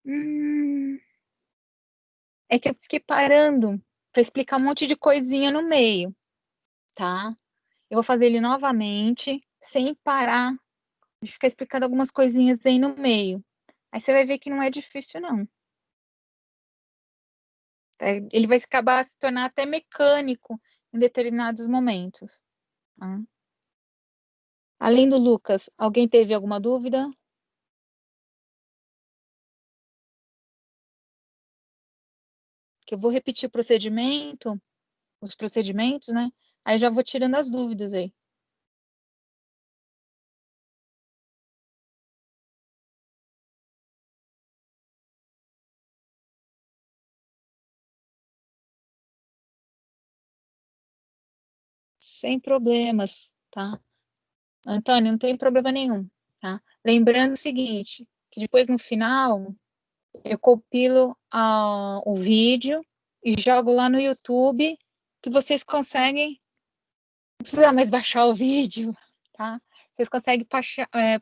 Hum, é que eu fiquei parando para explicar um monte de coisinha no meio, tá? Eu vou fazer ele novamente, sem parar de ficar explicando algumas coisinhas aí no meio. Aí você vai ver que não é difícil, não. Ele vai acabar se tornar até mecânico em determinados momentos, tá? Além do Lucas, alguém teve alguma dúvida? Que eu vou repetir o procedimento, os procedimentos, né? Aí já vou tirando as dúvidas aí. Sem problemas, tá? Antônio, não tem problema nenhum, tá? Lembrando o seguinte, que depois no final eu compilo o vídeo e jogo lá no YouTube, que vocês conseguem, não precisa mais baixar o vídeo, tá? Vocês conseguem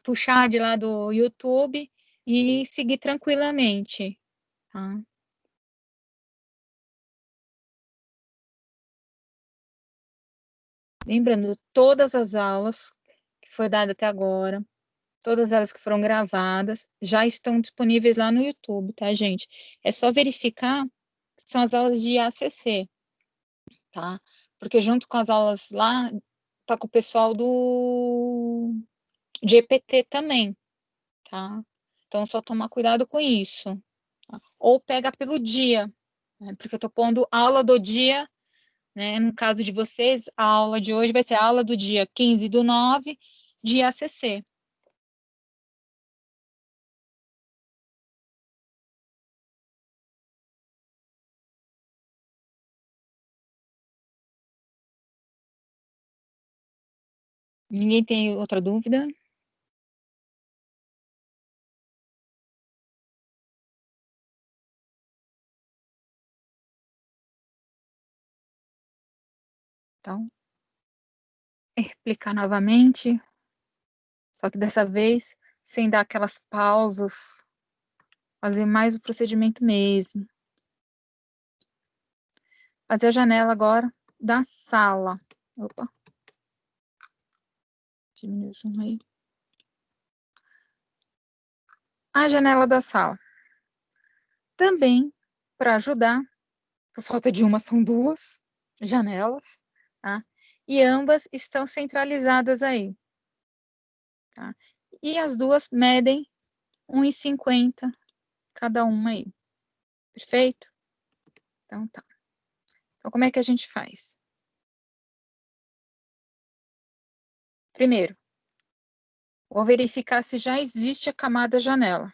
puxar de lá do YouTube e seguir tranquilamente, tá? Lembrando, todas as aulas que foi dada até agora, todas elas que foram gravadas, já estão disponíveis lá no YouTube, tá, gente? É só verificar que são as aulas de ACC, tá? Porque junto com as aulas lá, tá com o pessoal do de EPT também, tá? Então, só tomar cuidado com isso. Tá? Ou pega pelo dia, né? Porque eu tô pondo aula do dia, né? No caso de vocês, a aula de hoje vai ser a aula do dia 15/9 de ACC. Ninguém tem outra dúvida? Então, explicar novamente, só que dessa vez sem dar aquelas pausas, fazer mais o procedimento mesmo. Fazer a janela agora da sala. Opa, diminui o zoom aí. A janela da sala. Também, para ajudar, por falta de uma, são duas janelas, tá? E ambas estão centralizadas aí, tá? E as duas medem 1,50 cada uma aí. Perfeito? Então tá. Então, como é que a gente faz? Primeiro, vou verificar se já existe a camada janela.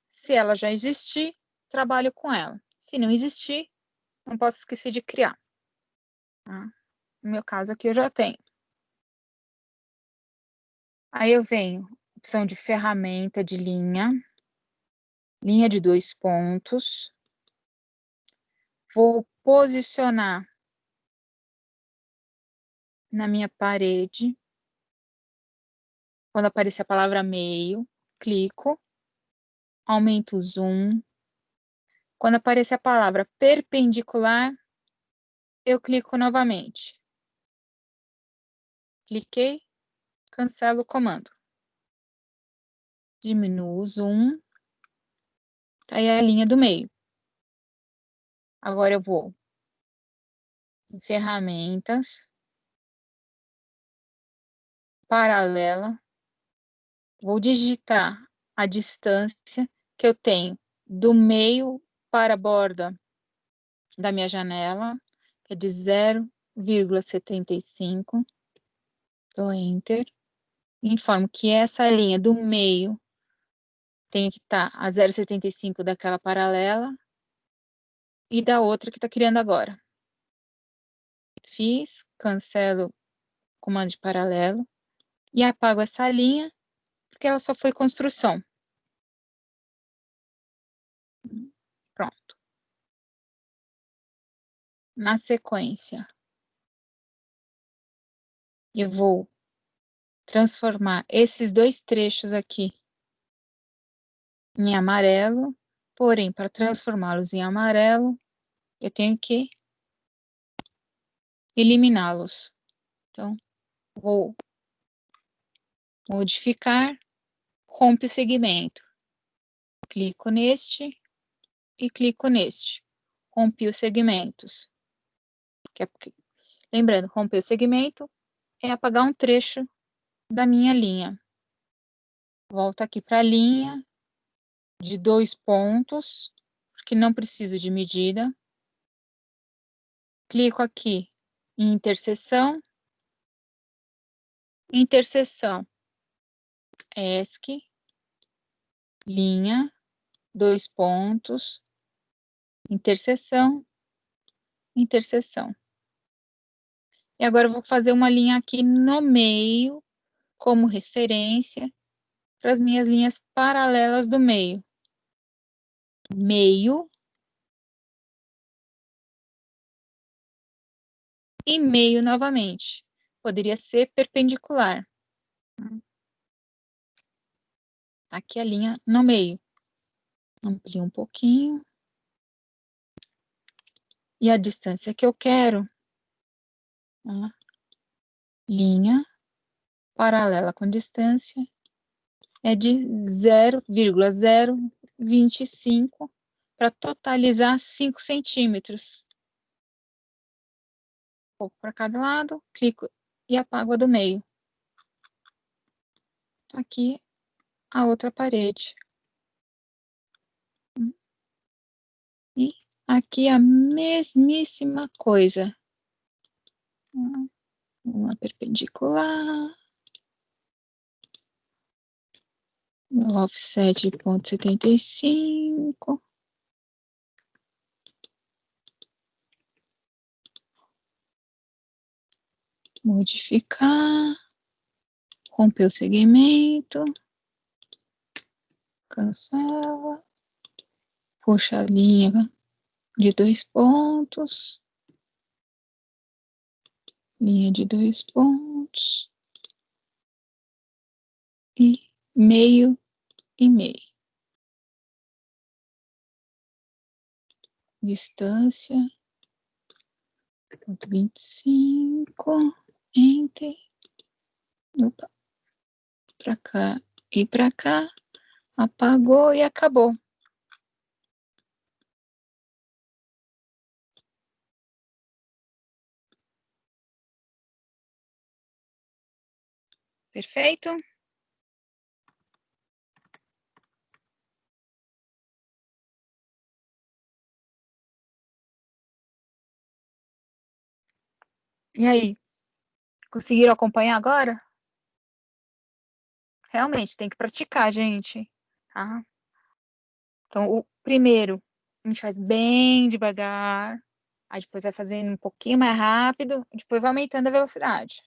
Se ela já existir, trabalho com ela. Se não existir, não posso esquecer de criar. Tá? No meu caso aqui, eu já tenho. Aí eu venho, opção de ferramenta de linha de 2 pontos. Vou posicionar na minha parede. Quando aparecer a palavra meio, clico, aumento o zoom. Quando aparecer a palavra perpendicular, eu clico novamente. Cliquei, cancelo o comando. Diminuo o zoom. Aí é a linha do meio. Agora eu vou em ferramentas, paralela, vou digitar a distância que eu tenho do meio para a borda da minha janela, que é de 0,75. Dou Enter. Informo que essa linha do meio tem que estar a 0,75 daquela paralela e da outra que está criando agora. Fiz, cancelo comando de paralelo e apago essa linha, porque ela só foi construção. Pronto. Na sequência, eu vou transformar esses dois trechos aqui em amarelo, porém, para transformá-los em amarelo, eu tenho que eliminá-los. Então, vou modificar, rompe o segmento. Clico neste e clico neste. Rompi os segmentos. Lembrando, romper o segmento é apagar um trecho da minha linha. Volto aqui para a linha de 2 pontos, porque não preciso de medida. Clico aqui em interseção. Interseção. ESC. Linha. 2 pontos. Interseção. Interseção. E agora eu vou fazer uma linha aqui no meio, como referência, para as minhas linhas paralelas do meio. Meio. E meio novamente. Poderia ser perpendicular. Aqui a linha no meio. Amplio um pouquinho. E a distância que eu quero, linha paralela com distância, é de 0,025 para totalizar 5 centímetros. Um pouco para cada lado, clico e apago a do meio. Aqui a outra parede. E aqui a mesmíssima coisa. Uma perpendicular. Meu offset de 0,75. Modificar. Romper o segmento. Cancela. Puxa a linha de 2 pontos. Linha de 2 pontos. E meio e meio. Distância. 0,25. Enter. Opa. Para cá e para cá. Apagou e acabou. Perfeito? E aí? Conseguiram acompanhar agora? Realmente, tem que praticar, gente. Tá? Então, o primeiro, a gente faz bem devagar. Aí depois vai fazendo um pouquinho mais rápido. Depois vai aumentando a velocidade.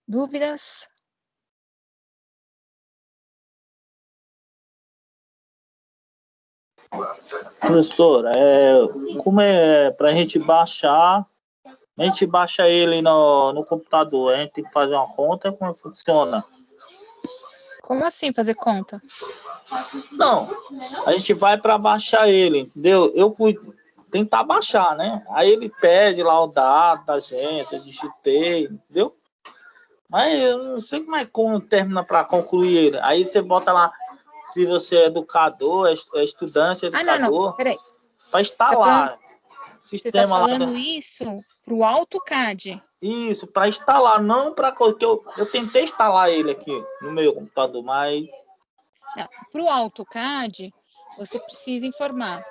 Dúvidas? Professor, como é para a gente baixar, a gente baixa ele no computador, a gente tem que fazer uma conta, como funciona? Como assim fazer conta? Não, a gente vai para baixar ele, entendeu? Eu fui tentar baixar, né? Aí ele pede lá o dado da gente, eu digitei, entendeu? Mas eu não sei como termina para concluir ele. Aí você bota lá se você é educador, é estudante, é educador. Não, peraí. Para instalar. Você está sistema lá. falando isso para o AutoCAD. Isso, para instalar, não para coisa. Que eu tentei instalar ele aqui no meu computador, mas. Para o AutoCAD, você precisa informar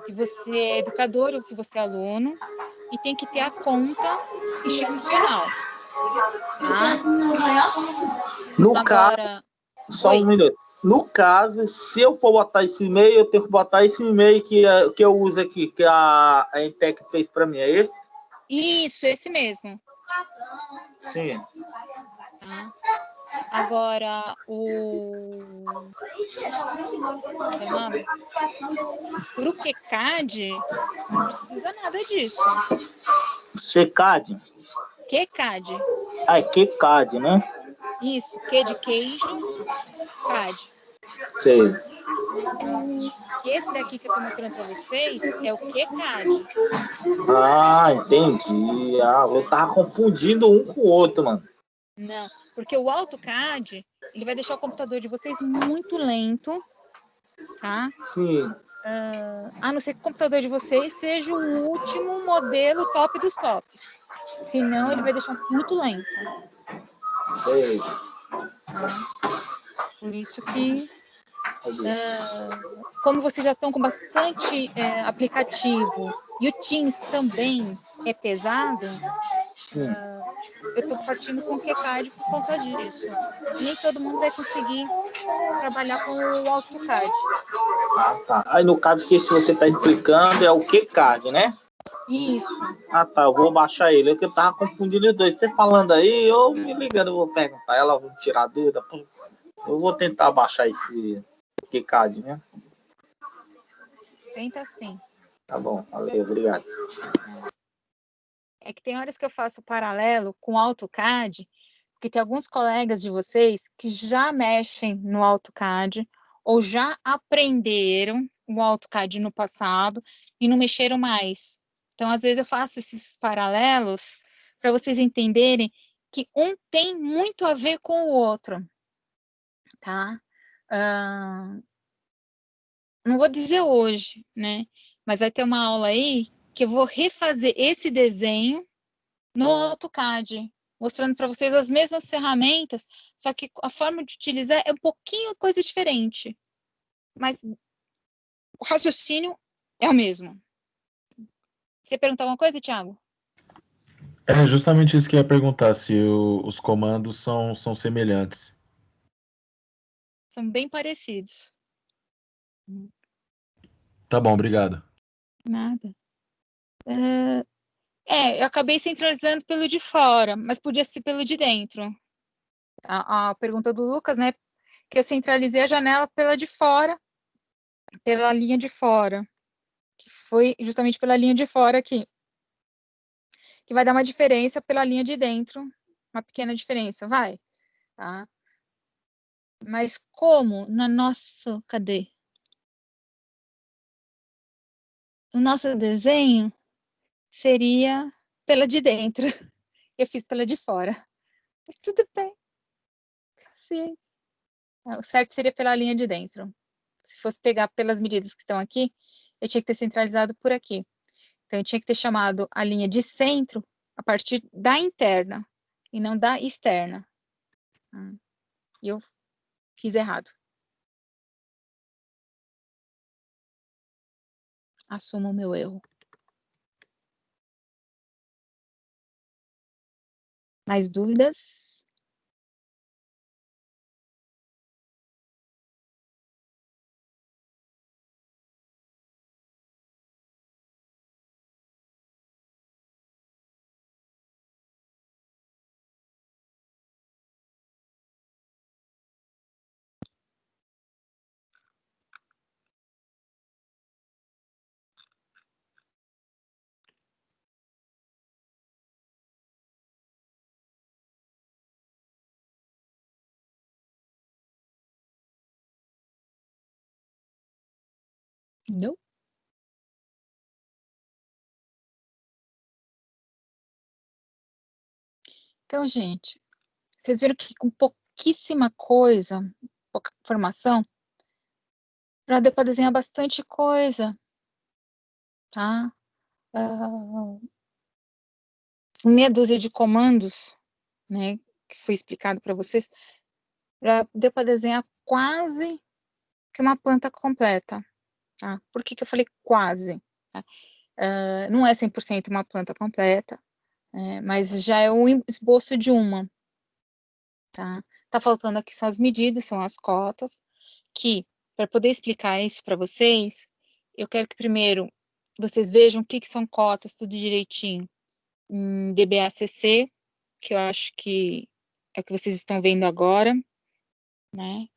se você é educador ou se você é aluno, e tem que ter a conta institucional. Tá? No Agora, caso, só um minuto. No caso, se eu for botar esse e-mail, eu tenho que botar esse e-mail que eu uso aqui, que a Intec fez para mim, é esse? Isso, esse mesmo. Sim. Tá? Agora, para o QCAD, não precisa nada disso. CCAD? QCAD. Ah, é QCAD, né? Isso, Q de queijo, CAD. Sei. Esse daqui que eu estou mostrando para vocês é o QCAD. Ah, entendi. Ah, eu tava confundindo um com o outro, mano. Não, porque o AutoCAD, ele vai deixar o computador de vocês muito lento, tá? Sim. A não ser que o computador de vocês seja o último modelo top dos tops. Senão, ele vai deixar muito lento. Sei. Tá? Por isso que, como vocês já estão com bastante aplicativo e o Teams também é pesado, eu estou partindo com o QCAD por conta disso. Nem todo mundo vai conseguir trabalhar com o AutoCAD. Ah, tá. Aí no caso que esse você tá explicando é o QCAD, né? Isso. Ah, tá. Eu vou baixar ele. Eu que tava confundindo os dois. Você falando aí, eu me ligando, eu vou perguntar. Ela vai tirar a dúvida. Eu vou tentar baixar esse QCAD, né? Tenta sim. Tá bom. Valeu, obrigado. É que tem horas que eu faço paralelo com o AutoCAD, porque tem alguns colegas de vocês que já mexem no AutoCAD ou já aprenderam o AutoCAD no passado e não mexeram mais. Então, às vezes, eu faço esses paralelos para vocês entenderem que um tem muito a ver com o outro, tá? Não vou dizer hoje, né? Mas vai ter uma aula aí que eu vou refazer esse desenho no AutoCAD, mostrando para vocês as mesmas ferramentas, só que a forma de utilizar é um pouquinho coisa diferente. Mas o raciocínio é o mesmo. Você ia perguntar alguma coisa, Thiago? É justamente isso que eu ia perguntar, se os comandos são semelhantes. São bem parecidos. Tá bom, obrigado. Nada. Eu acabei centralizando pelo de fora, mas podia ser pelo de dentro. A pergunta do Lucas, né? Que eu centralizei a janela pela de fora, pela linha de fora. Que foi justamente pela linha de fora aqui. Que vai dar uma diferença pela linha de dentro. Uma pequena diferença, vai. Tá? Mas como na nossa... Cadê? O nosso desenho seria pela de dentro. Eu fiz pela de fora. Mas tudo bem. Sim. O certo seria pela linha de dentro. Se fosse pegar pelas medidas que estão aqui, eu tinha que ter centralizado por aqui. Então, eu tinha que ter chamado a linha de centro a partir da interna e não da externa. E eu fiz errado. Assumo o meu erro. Mais dúvidas? Não? Então, gente, vocês viram que com pouquíssima coisa, pouca informação, já deu para desenhar bastante coisa, tá? meia dúzia de comandos, né, que foi explicado para vocês, já deu para desenhar quase que uma planta completa. Tá? Por que eu falei quase? Tá? Não é 100% uma planta completa, mas já é o esboço de uma. Tá faltando aqui são as medidas, são as cotas, que, para poder explicar isso para vocês, eu quero que primeiro vocês vejam o que são cotas, tudo direitinho, em DBACC, que eu acho que é o que vocês estão vendo agora, né?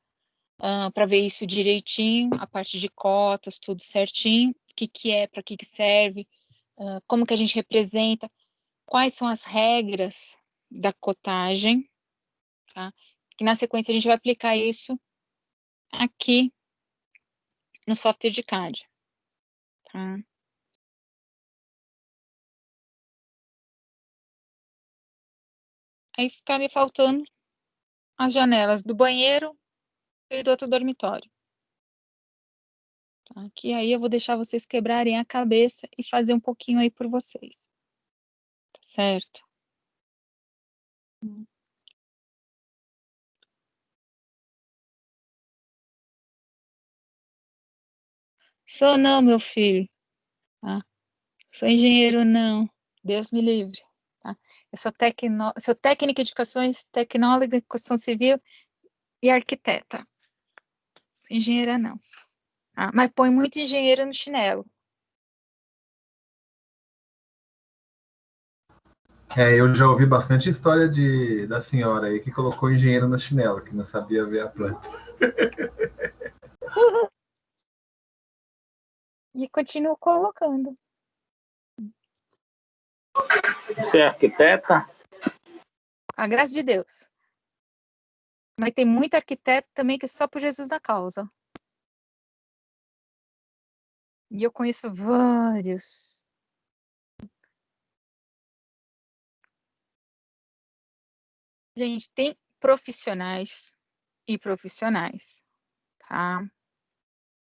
Para ver isso direitinho, a parte de cotas, tudo certinho, o que é, para que serve, como que a gente representa, quais são as regras da cotagem, tá? Que na sequência a gente vai aplicar isso aqui no software de CAD, tá? Aí ficaria faltando as janelas do banheiro e do outro dormitório. Tá? Que aí eu vou deixar vocês quebrarem a cabeça e fazer um pouquinho aí por vocês. Tá certo? Sou não, meu filho. Tá? Sou engenheiro, não. Deus me livre. Tá? Eu sou técnica de educações, tecnóloga de construção civil e arquiteta. Sou engenheira, não. Tá? Mas põe muito engenheiro no chinelo. Eu já ouvi bastante história da senhora aí que colocou engenheiro no chinelo, que não sabia ver a planta. E continuo colocando. Você é arquiteta? Com a graça de Deus. Mas tem muito arquiteto também que é só por Jesus da causa. E eu conheço vários. Gente, tem profissionais e profissionais, tá?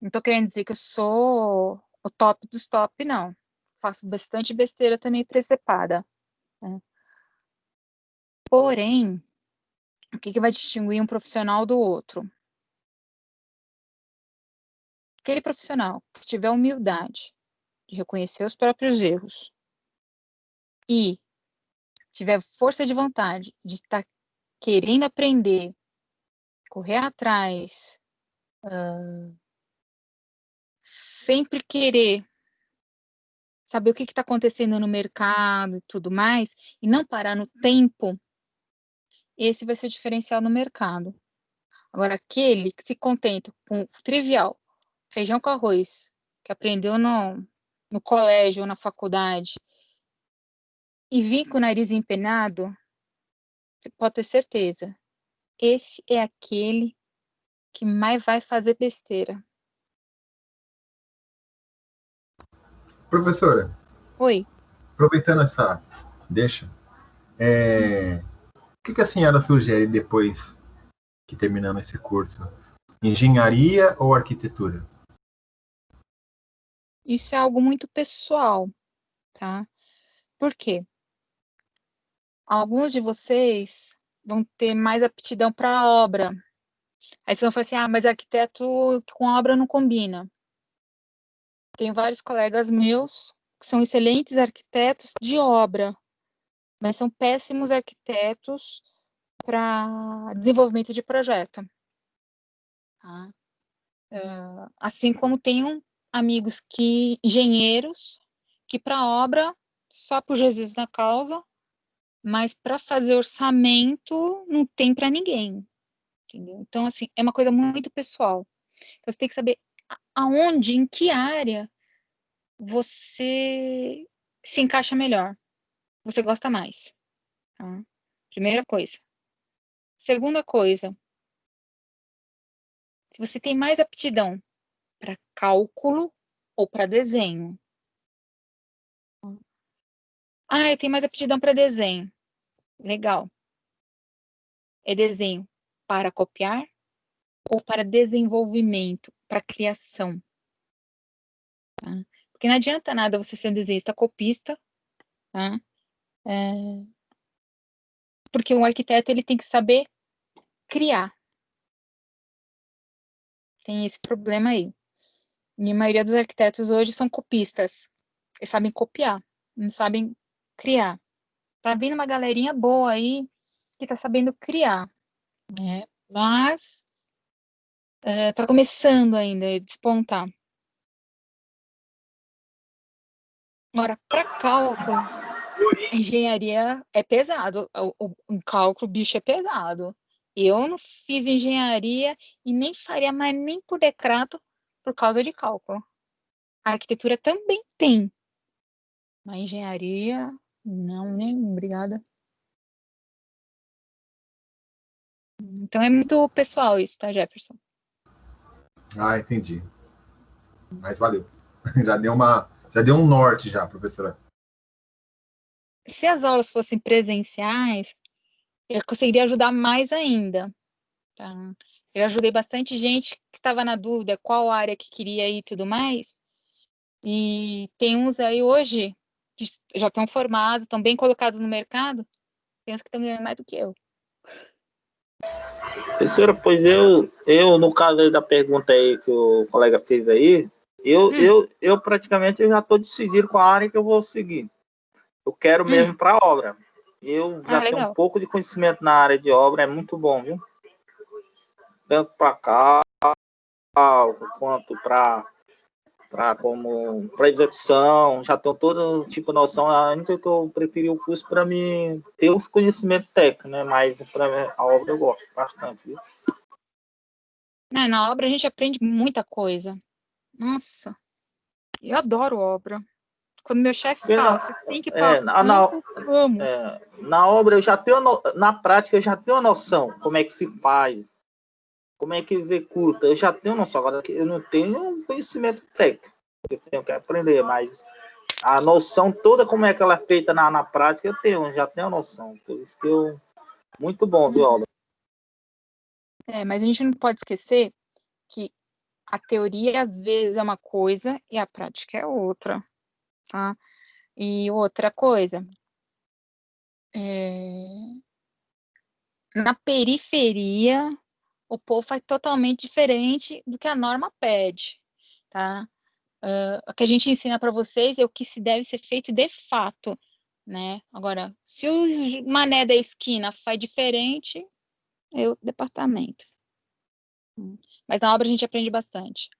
Não tô querendo dizer que eu sou o top dos top, não. Faço bastante besteira também precepada, né? Porém, o que vai distinguir um profissional do outro? Aquele profissional que tiver humildade de reconhecer os próprios erros e tiver força de vontade de estar querendo aprender, correr atrás, sempre querer saber o que está acontecendo no mercado e tudo mais, e não parar no tempo, esse vai ser o diferencial no mercado. Agora, aquele que se contenta com o trivial, feijão com arroz, que aprendeu no colégio ou na faculdade, e vir com o nariz empenado, você pode ter certeza, esse é aquele que mais vai fazer besteira. Professora, Oi. aproveitando essa deixa, o que a senhora sugere depois que terminando esse curso? Engenharia ou arquitetura? Isso é algo muito pessoal, tá? Por quê? Alguns de vocês vão ter mais aptidão para obra. Aí vocês vão falar assim, mas arquiteto com obra não combina. Tenho vários colegas meus que são excelentes arquitetos de obra, mas são péssimos arquitetos para desenvolvimento de projeto. Tá? Assim como tenho amigos engenheiros, que para obra, só por Jesus na causa, mas para fazer orçamento não tem para ninguém. Entendeu? Então, assim, é uma coisa muito pessoal. Então, você tem que saber aonde, em que área você se encaixa melhor, você gosta mais. Tá? Primeira coisa. Segunda coisa, se você tem mais aptidão para cálculo ou para desenho. Eu tenho mais aptidão para desenho. Legal. É desenho para copiar ou para desenvolvimento, para criação? Tá? Porque não adianta nada você ser um desenhista copista, tá? Porque o arquiteto ele tem que saber criar. Tem esse problema aí. E a maioria dos arquitetos hoje são copistas. Eles sabem copiar, não sabem criar. Tá vindo uma galerinha boa aí que tá sabendo criar, né? Mas tá começando ainda a despontar. Agora, para cálculo, engenharia é pesado. O cálculo, bicho, é pesado. Eu não fiz engenharia e nem faria mais nem por decreto por causa de cálculo. A arquitetura também tem. Mas engenharia, não, nem obrigada. Então é muito pessoal isso, tá, Jefferson? Ah, entendi. Mas valeu. Já deu um norte já, professora. Se as aulas fossem presenciais, eu conseguiria ajudar mais ainda, tá? Eu ajudei bastante gente que estava na dúvida qual área que queria ir e tudo mais. E tem uns aí hoje que já estão formados, estão bem colocados no mercado. Tem uns que estão ganhando mais do que eu. Professora, pois eu, no caso aí da pergunta aí que o colega fez aí, eu praticamente já estou decidido com a área que eu vou seguir. Eu quero mesmo para a obra. Eu já tenho um pouco de conhecimento na área de obra, é muito bom, viu? Tanto para cá, quanto para execução, já tenho todo tipo de noção. A única que eu preferi o curso para mim ter os conhecimentos técnicos, né? Mas para a obra eu gosto bastante, viu? Na obra a gente aprende muita coisa. Nossa, eu adoro obra. Quando meu chefe fala, você tem que ir para campo, vamos. Na obra eu já tenho, na prática eu já tenho a noção como é que se faz, como é que executa, eu já tenho noção. Agora eu não tenho conhecimento técnico, eu tenho que aprender, mas a noção toda como é que ela é feita na prática eu já tenho a noção. Por isso que muito bom, viu, obra? Mas a gente não pode esquecer que a teoria às vezes é uma coisa e a prática é outra, tá? E outra coisa, na periferia o povo faz totalmente diferente do que a norma pede, tá? O que a gente ensina para vocês é o que se deve ser feito de fato, né? Agora, se o mané da esquina faz diferente, é o departamento. Mas na obra a gente aprende bastante.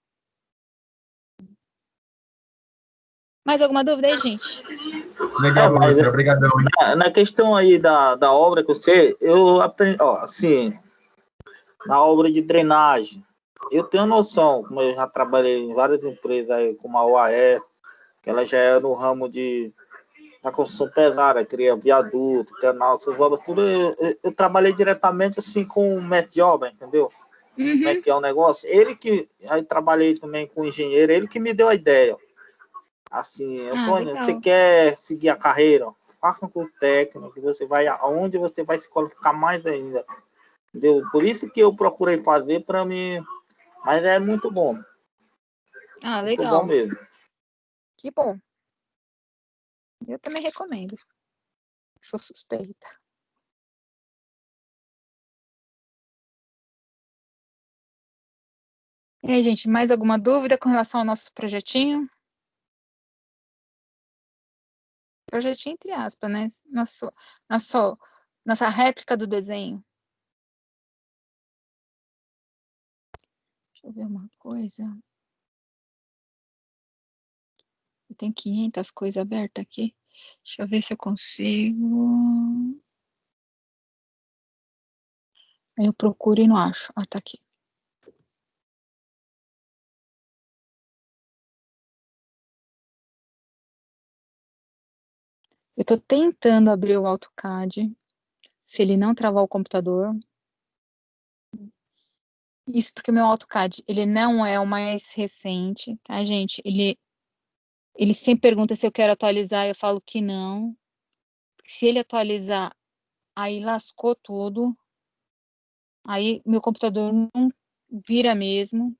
Mais alguma dúvida aí, gente? Legal, professor. Obrigadão. Na questão aí da obra que eu aprendi, assim, na obra de drenagem, eu tenho noção, como eu já trabalhei em várias empresas aí, como a UAE, que ela já é no ramo da construção pesada, cria viaduto, canal, essas obras, tudo, eu trabalhei diretamente assim com o mestre de obra, entendeu? Como é que é o negócio? Aí trabalhei também com o engenheiro, ele que me deu a ideia. Assim, Antônio, você quer seguir a carreira? Faça um curso técnico, que você vai, aonde você vai se qualificar mais ainda. Entendeu? Por isso que eu procurei fazer para mim, mas é muito bom. Legal. Muito bom mesmo. Que bom. Eu também recomendo. Sou suspeita. E aí, gente, mais alguma dúvida com relação ao nosso projetinho? Projetinho entre aspas, né? Nossa réplica do desenho. Deixa eu ver uma coisa. Eu tenho 500 coisas abertas aqui. Deixa eu ver se eu consigo. Aí eu procuro e não acho. Tá aqui. Eu tô tentando abrir o AutoCAD. Se ele não travar o computador. Isso porque o meu AutoCAD, ele não é o mais recente, tá, gente? Ele sempre pergunta se eu quero atualizar, eu falo que não. Se ele atualizar, aí lascou tudo. Aí meu computador não vira mesmo.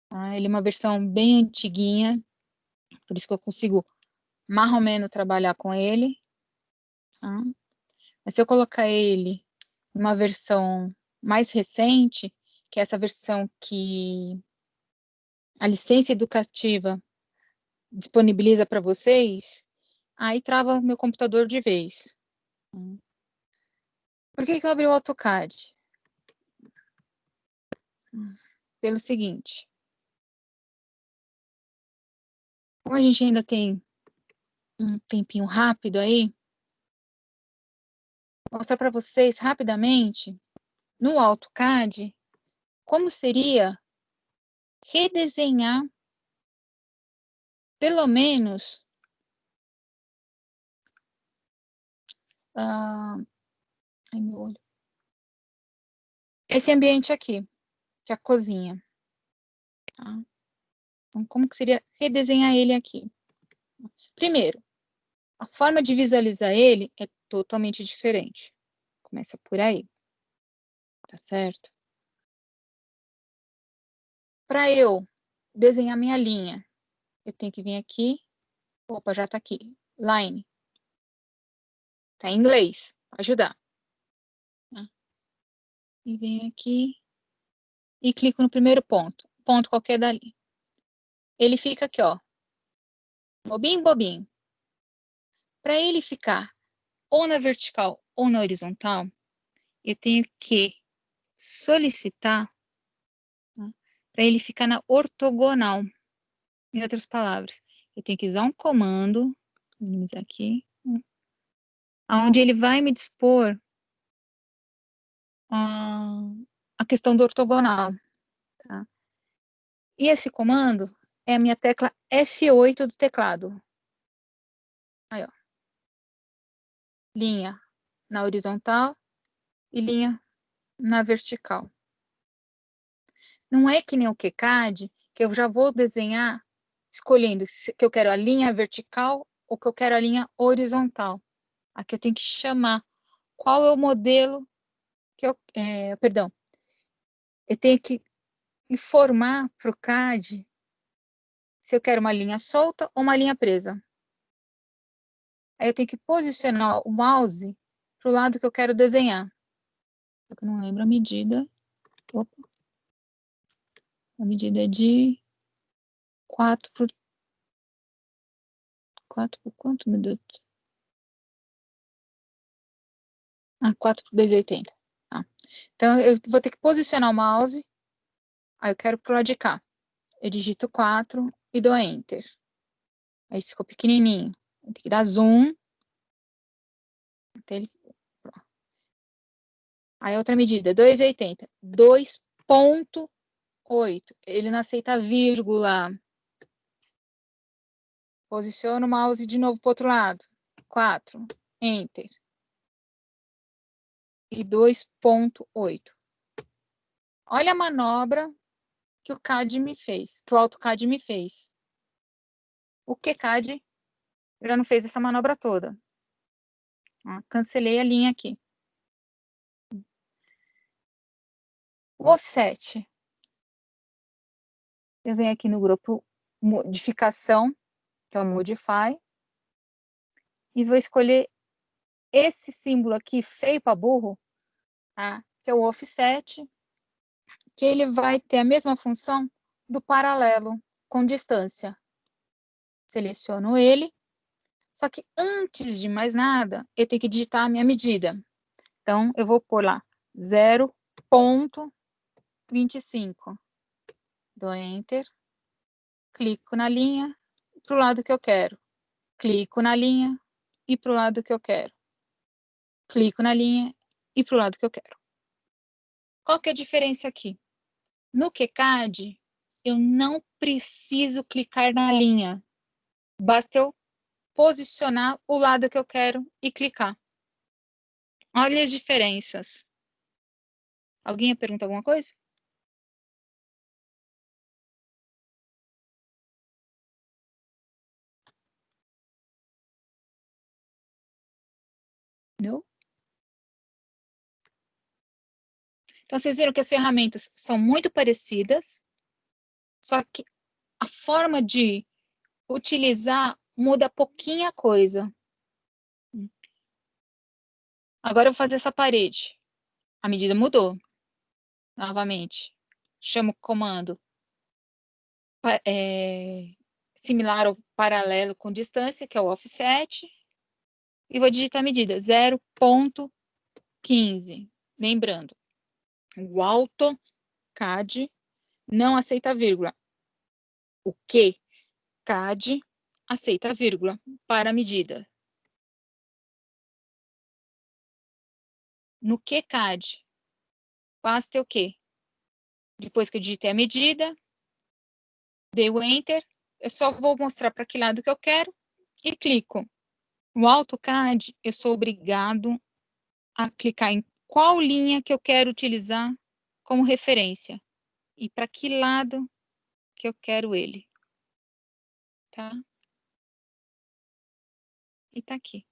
Tá? Ele é uma versão bem antiguinha. Por isso que eu consigo mais ou menos trabalhar com ele. Tá? Mas se eu colocar ele numa versão mais recente, que é essa versão que a licença educativa disponibiliza para vocês, aí trava meu computador de vez. Por que eu abri o AutoCAD? Pelo seguinte. Como a gente ainda tem um tempinho rápido aí, vou mostrar para vocês rapidamente, no AutoCAD, como seria redesenhar pelo menos ai, meu olho. Esse ambiente aqui, que é a cozinha. Tá? Então, como que seria redesenhar ele aqui? Primeiro, a forma de visualizar ele é totalmente diferente. Começa por aí. Tá certo? Para eu desenhar minha linha, eu tenho que vir aqui. Opa, já tá aqui. Line. Tá em inglês. Pra ajudar. Tá? E venho aqui e clico no primeiro ponto. Ponto qualquer dali. Ele fica aqui, ó. Bobinho, bobinho. Para ele ficar ou na vertical ou na horizontal, eu tenho que solicitar, tá? Para ele ficar na ortogonal. Em outras palavras, eu tenho que usar um comando, minimizar aqui, onde ele vai me dispor a questão do ortogonal. Tá? E esse comando é a minha tecla F8 do teclado. Aí, ó. Linha na horizontal e linha na vertical. Não é que nem o QCAD, que eu já vou desenhar escolhendo se que eu quero a linha vertical ou que eu quero a linha horizontal. Aqui eu tenho que chamar qual é o modelo que eu... perdão. Eu tenho que informar para o CAD se eu quero uma linha solta ou uma linha presa. Aí eu tenho que posicionar o mouse para o lado que eu quero desenhar. Eu não lembro a medida. Opa. A medida é de 4 por quanto, meu Deus? 4 por 2,80. Tá. Então, eu vou ter que posicionar o mouse. Aí eu quero pro lado de cá. Eu digito 4 e dou Enter. Aí ficou pequenininho. Tem que dar zoom. Até ele... Aí outra medida, 2,80. 2,8. Ele não aceita vírgula. Posiciono o mouse de novo para o outro lado. 4. Enter. E 2,8. Olha a manobra que o CAD me fez, que o AutoCAD me fez. O QCAD já não fez essa manobra toda. Cancelei a linha aqui. O offset. Eu venho aqui no grupo modificação, que é o modify, e vou escolher esse símbolo aqui, feio para burro, tá? Que é o offset, que ele vai ter a mesma função do paralelo com distância. Seleciono ele, só que antes de mais nada, eu tenho que digitar a minha medida. Então, eu vou pôr lá 0,25. Dou Enter, clico na linha para o lado que eu quero. Clico na linha e para o lado que eu quero. Clico na linha e para o lado que eu quero. Qual que é a diferença aqui? No QCAD, eu não preciso clicar na linha. Basta eu posicionar o lado que eu quero e clicar. Olha as diferenças. Alguém ia perguntar alguma coisa? Não? Então, vocês viram que as ferramentas são muito parecidas, só que a forma de utilizar muda pouquinha coisa. Agora eu vou fazer essa parede. A medida mudou. Novamente. Chamo o comando similar ou paralelo com distância, que é o offset. E vou digitar a medida 0,15. Lembrando, o AutoCAD não aceita vírgula. O QCAD aceita vírgula para a medida. No QCAD, basta o quê? Depois que eu digitei a medida, dei o Enter, eu só vou mostrar para que lado que eu quero e clico. No AutoCAD, eu sou obrigado a clicar em qual linha que eu quero utilizar como referência e para que lado que eu quero ele. Tá? E tá aqui.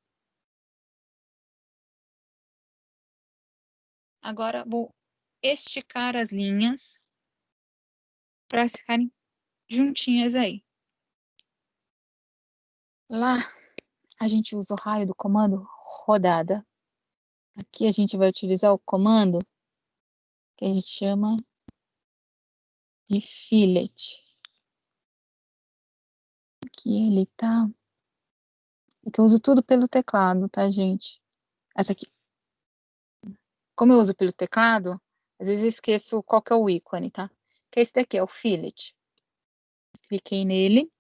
Agora vou esticar as linhas para ficarem juntinhas aí. Lá a gente usa o raio do comando rodada. Aqui a gente vai utilizar o comando que a gente chama de fillet. Aqui ele tá. É que eu uso tudo pelo teclado, tá, gente? Essa aqui. Como eu uso pelo teclado, às vezes eu esqueço qual que é o ícone, tá? Que esse daqui é o fillet. Cliquei nele.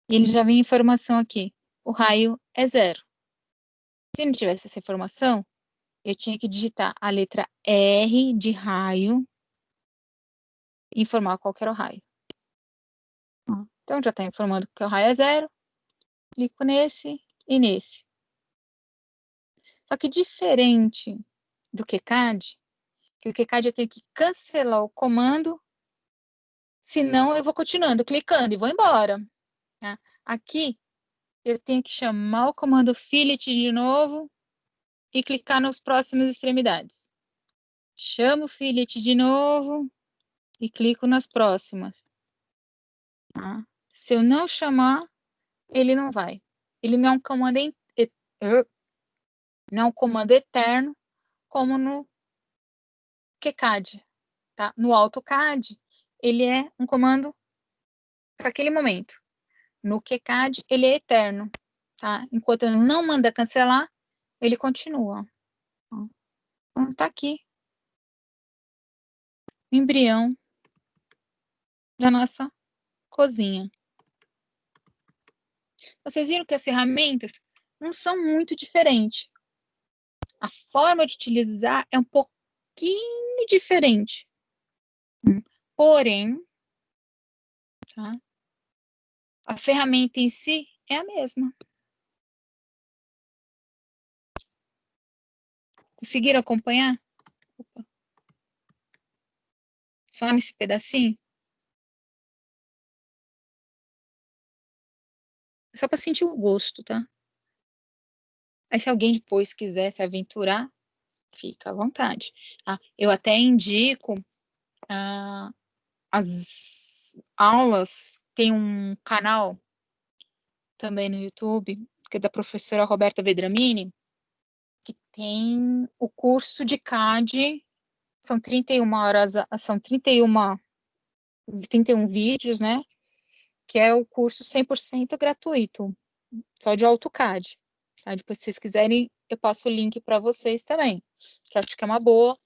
E ele já vem informação aqui. O raio é 0. Se não tivesse essa informação, eu tinha que digitar a letra R de raio e informar qual que era o raio. Então, já está informando que o raio é 0. Clico nesse e nesse. Só que diferente do QCAD, que o QCAD eu tenho que cancelar o comando, senão eu vou continuando clicando e vou embora. Tá? Aqui, eu tenho que chamar o comando fillet de novo e clicar nas próximas extremidades. Chamo o fillet de novo e clico nas próximas. Tá? Se eu não chamar, ele não vai. Ele não é um comando não é um comando eterno, como no QCAD. Tá? No AutoCAD, ele é um comando para aquele momento. No QCAD, ele é eterno. Tá? Enquanto eu não manda cancelar, ele continua. Então, está aqui o embrião da nossa cozinha. Vocês viram que as ferramentas não são muito diferentes. A forma de utilizar é um pouquinho diferente. Porém, tá? A ferramenta em si é a mesma. Conseguiram acompanhar? Opa. Só nesse pedacinho? É só para sentir o gosto, tá? Aí se alguém depois quiser se aventurar, fica à vontade. Tá? Eu até indico as aulas, tem um canal também no YouTube, que é da professora Roberta Vedramini, que tem o curso de CAD, são 31 horas, são 31 vídeos, né? Que é o curso 100% gratuito, só de AutoCAD. Tá? Depois, se vocês quiserem, eu passo o link para vocês também, que acho que é uma boa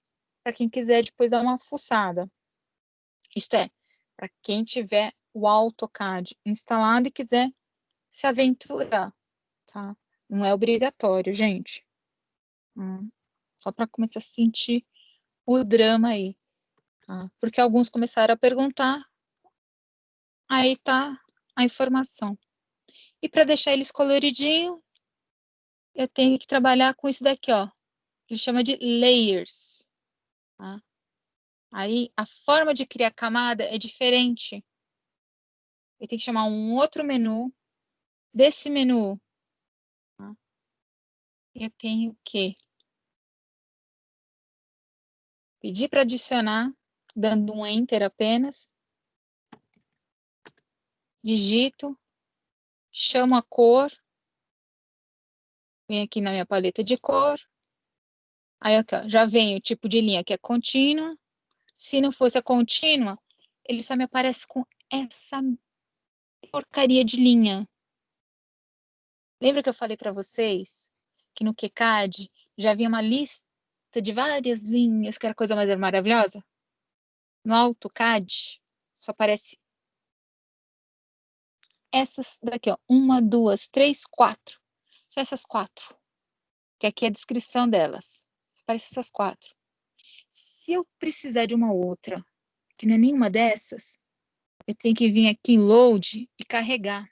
para quem quiser depois dar uma fuçada. Isto é, para quem tiver o AutoCAD instalado e quiser se aventurar, tá? Não é obrigatório, gente. Só para começar a sentir o drama aí. Tá? Porque alguns começaram a perguntar, aí tá a informação. E para deixar eles coloridinho, eu tenho que trabalhar com isso daqui, ó. Que ele chama de layers. Tá? Aí a forma de criar camada é diferente. Eu tenho que chamar um outro menu. Desse menu, tá? Eu tenho que pedir para adicionar, dando um Enter apenas. digito, chamo a cor, venho aqui na minha paleta de cor, aí aqui, ó, já vem o tipo de linha que é contínua. Se não fosse a contínua, ele só me aparece com essa porcaria de linha. Lembra que eu falei para vocês que no QCAD já havia uma lista de várias linhas, que era a coisa mais maravilhosa? No AutoCAD só aparece essas daqui, ó. 1, 2, 3, 4. Só essas 4. Que aqui é a descrição delas. Só aparece essas 4. Se eu precisar de uma outra, que não é nenhuma dessas, eu tenho que vir aqui em Load e carregar.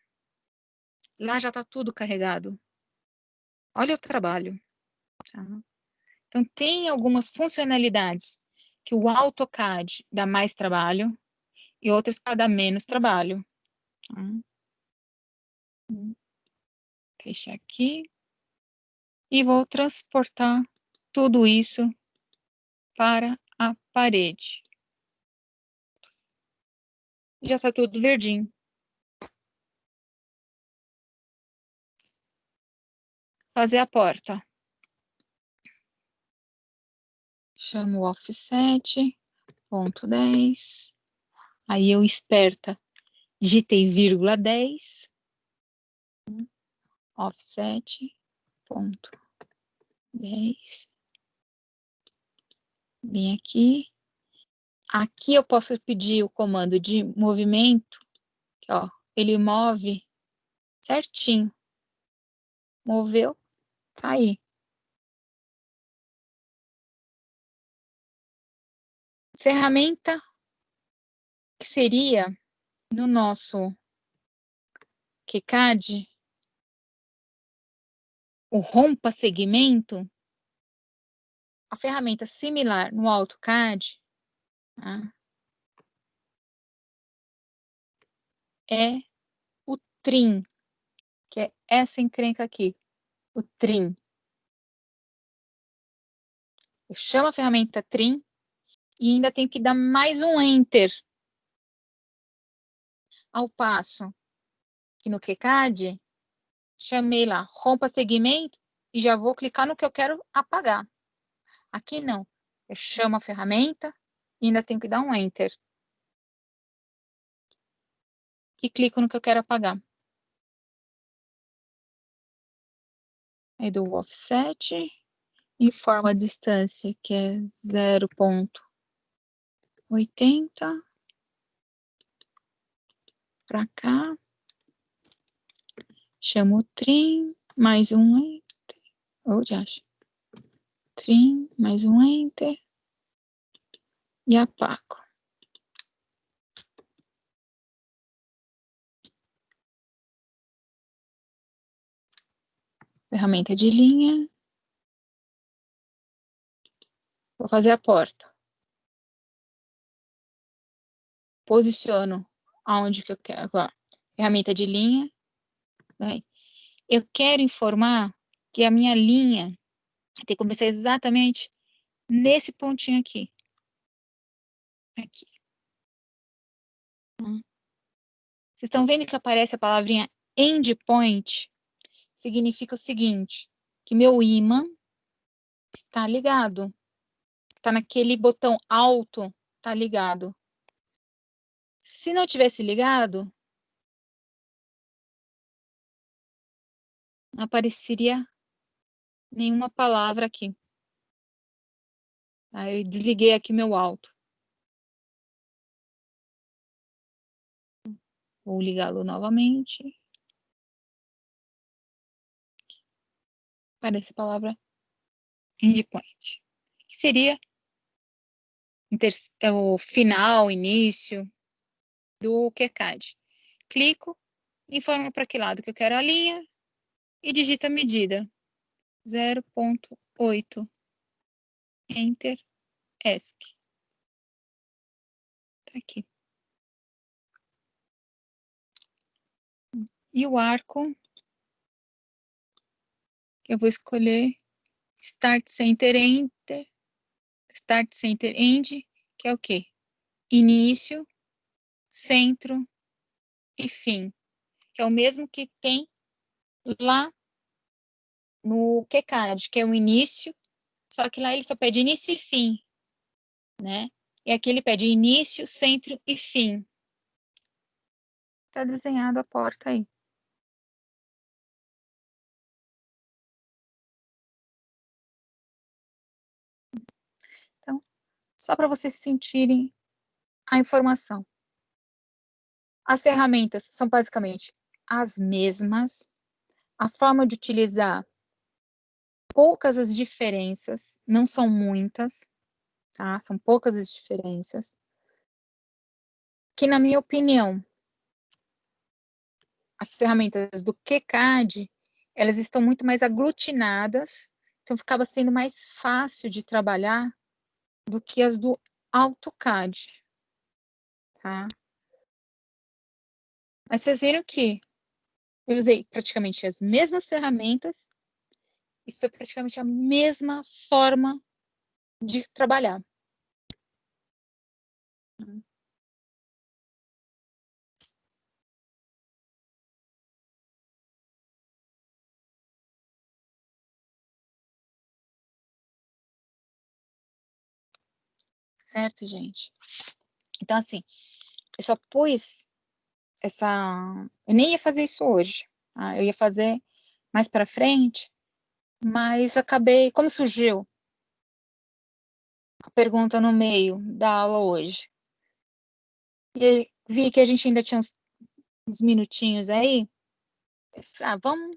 Lá já está tudo carregado. Olha o trabalho. Tá? Então, tem algumas funcionalidades que o AutoCAD dá mais trabalho e outras que dá menos trabalho. Tá? Deixa aqui. E vou transportar tudo isso para a parede. Já está tudo verdinho. Fazer a porta. Chamo o offset, ponto 10. Aí eu esperta, digitei vírgula 10. Offset, ponto 10. Vem aqui. Aqui eu posso pedir o comando de movimento, que, ó, ele move certinho. Moveu, tá aí. Ferramenta que seria no nosso QCAD, o rompa segmento, a ferramenta similar no AutoCAD, tá? É o Trim, que é essa encrenca aqui, o Trim. Eu chamo a ferramenta Trim e ainda tenho que dar mais um Enter. Ao passo que no QCAD, chamei lá, rompa segmento e já vou clicar no que eu quero apagar. Aqui não. Eu chamo a ferramenta e ainda tenho que dar um Enter. E clico no que eu quero apagar. Aí dou o offset, informo a distância, que é 0,80 para cá. Chamo o Trim, mais um Enter. Já acho. Trim, mais um Enter. E apago. Ferramenta de linha. Vou fazer a porta. Posiciono aonde que eu quero. Agora, ferramenta de linha. Eu quero informar que a minha linha tem que começar exatamente nesse pontinho aqui. Aqui. Vocês estão vendo que aparece a palavrinha endpoint? Significa o seguinte, que meu ímã está ligado. Está naquele botão alto, está ligado. Se não tivesse ligado, não apareceria nenhuma palavra aqui. Aí eu desliguei aqui meu alto. Vou ligá-lo novamente. Aparece a palavra endpoint. Que seria o final, início do QCAD. Clico, informo para que lado que eu quero a linha e digito a medida. 0,8. Enter, ESC. Tá aqui. E o arco, eu vou escolher Start Center Enter, Start Center End, que é o quê? Início, centro e fim, que é o mesmo que tem lá no QCAD, que é o início, só que lá ele só pede início e fim, né? E aqui ele pede início, centro e fim. Tá desenhado a porta aí. Então, só para vocês sentirem a informação. As ferramentas são basicamente as mesmas. A forma de utilizar, poucas as diferenças, não são muitas, tá? São poucas as diferenças. Que, na minha opinião, as ferramentas do QCAD, elas estão muito mais aglutinadas, então ficava sendo mais fácil de trabalhar do que as do AutoCAD, tá? Mas vocês viram que eu usei praticamente as mesmas ferramentas e foi praticamente a mesma forma de trabalhar. Certo, gente? Então, assim, eu só pus essa... Eu nem ia fazer isso hoje, tá? Eu ia fazer mais para frente, mas acabei... Como surgiu a pergunta no meio da aula hoje, e vi que a gente ainda tinha uns minutinhos aí, eu falei, vamos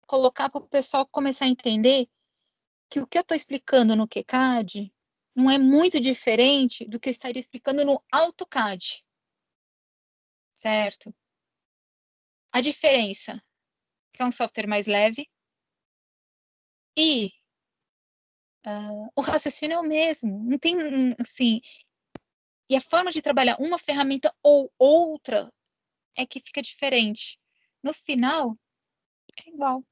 colocar para o pessoal começar a entender que o que eu estou explicando no QCAD não é muito diferente do que eu estaria explicando no AutoCAD, certo? A diferença é que é um software mais leve e o raciocínio é o mesmo, não tem, assim, e a forma de trabalhar uma ferramenta ou outra é que fica diferente. No final, é igual.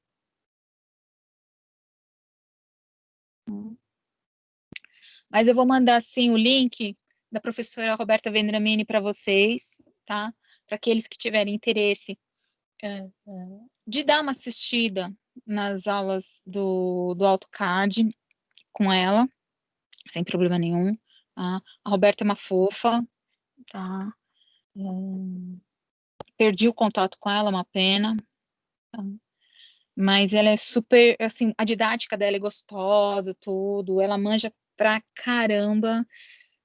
Mas eu vou mandar, sim, o link da professora Roberta Vendramini para vocês, tá? Para aqueles que tiverem interesse de dar uma assistida nas aulas do AutoCAD com ela, sem problema nenhum. Tá? A Roberta é uma fofa, tá? Perdi o contato com ela, uma pena. Tá? Mas ela é super, assim, a didática dela é gostosa, tudo. Ela manja pra caramba.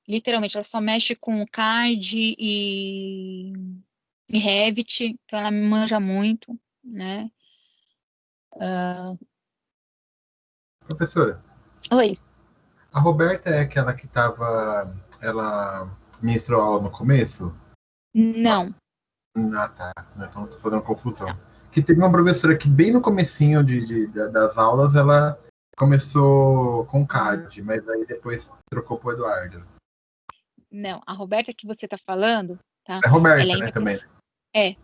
Literalmente, ela só mexe com o CAD e Revit, então ela me manja muito, né? Professora, Oi. a Roberta é aquela que tava. Ela ministrou aula no começo? Não. Ah, tá. Então tô fazendo confusão. Que teve uma professora que bem no comecinho das aulas ela começou com CAD, mas aí depois trocou pro Eduardo. Não, a Roberta que você está falando, tá? É Ela Roberta, ainda né, também. é.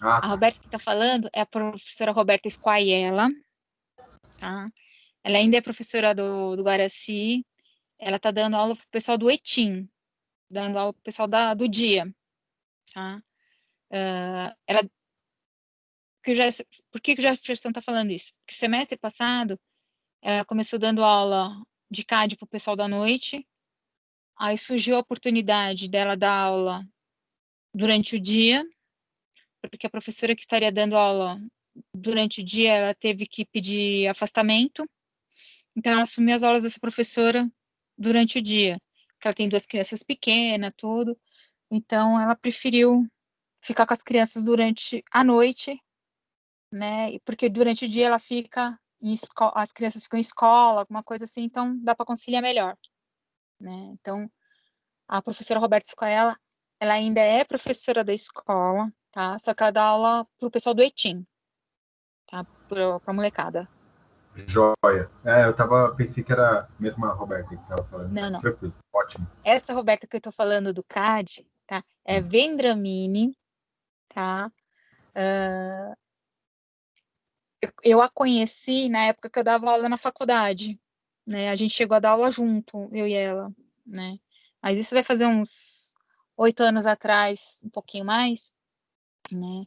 Ah, A tá. Roberta que está falando é a professora Roberta Squaiella, tá? Ela ainda é professora do Guaraci. Ela está dando aula para o pessoal do ETIM, dando aula para o pessoal do dia, tá? Ela, por que o Jefferson está falando isso? Porque semestre passado, ela começou dando aula de CAD para o pessoal da noite, aí surgiu a oportunidade dela dar aula durante o dia, porque a professora que estaria dando aula durante o dia, ela teve que pedir afastamento, então ela assumiu as aulas dessa professora durante o dia, porque ela tem 2 crianças pequenas, tudo, então ela preferiu ficar com as crianças durante a noite, né, porque durante o dia ela fica em escola, as crianças ficam em escola, alguma coisa assim, então dá para conciliar melhor, né, então a professora Roberta Scoella, ela ainda é professora da escola, tá, só que ela dá aula pro pessoal do ETIM, tá, pra molecada. Joia. Pensei que era a mesma Roberta que estava falando. Não, Mas não. tranquilo, ótimo. Essa Roberta que eu tô falando do CAD, tá, é Vendramini, tá, eu a conheci na época que eu dava aula na faculdade, né, a gente chegou a dar aula junto, eu e ela, né, mas isso vai fazer uns 8 anos atrás, um pouquinho mais, né?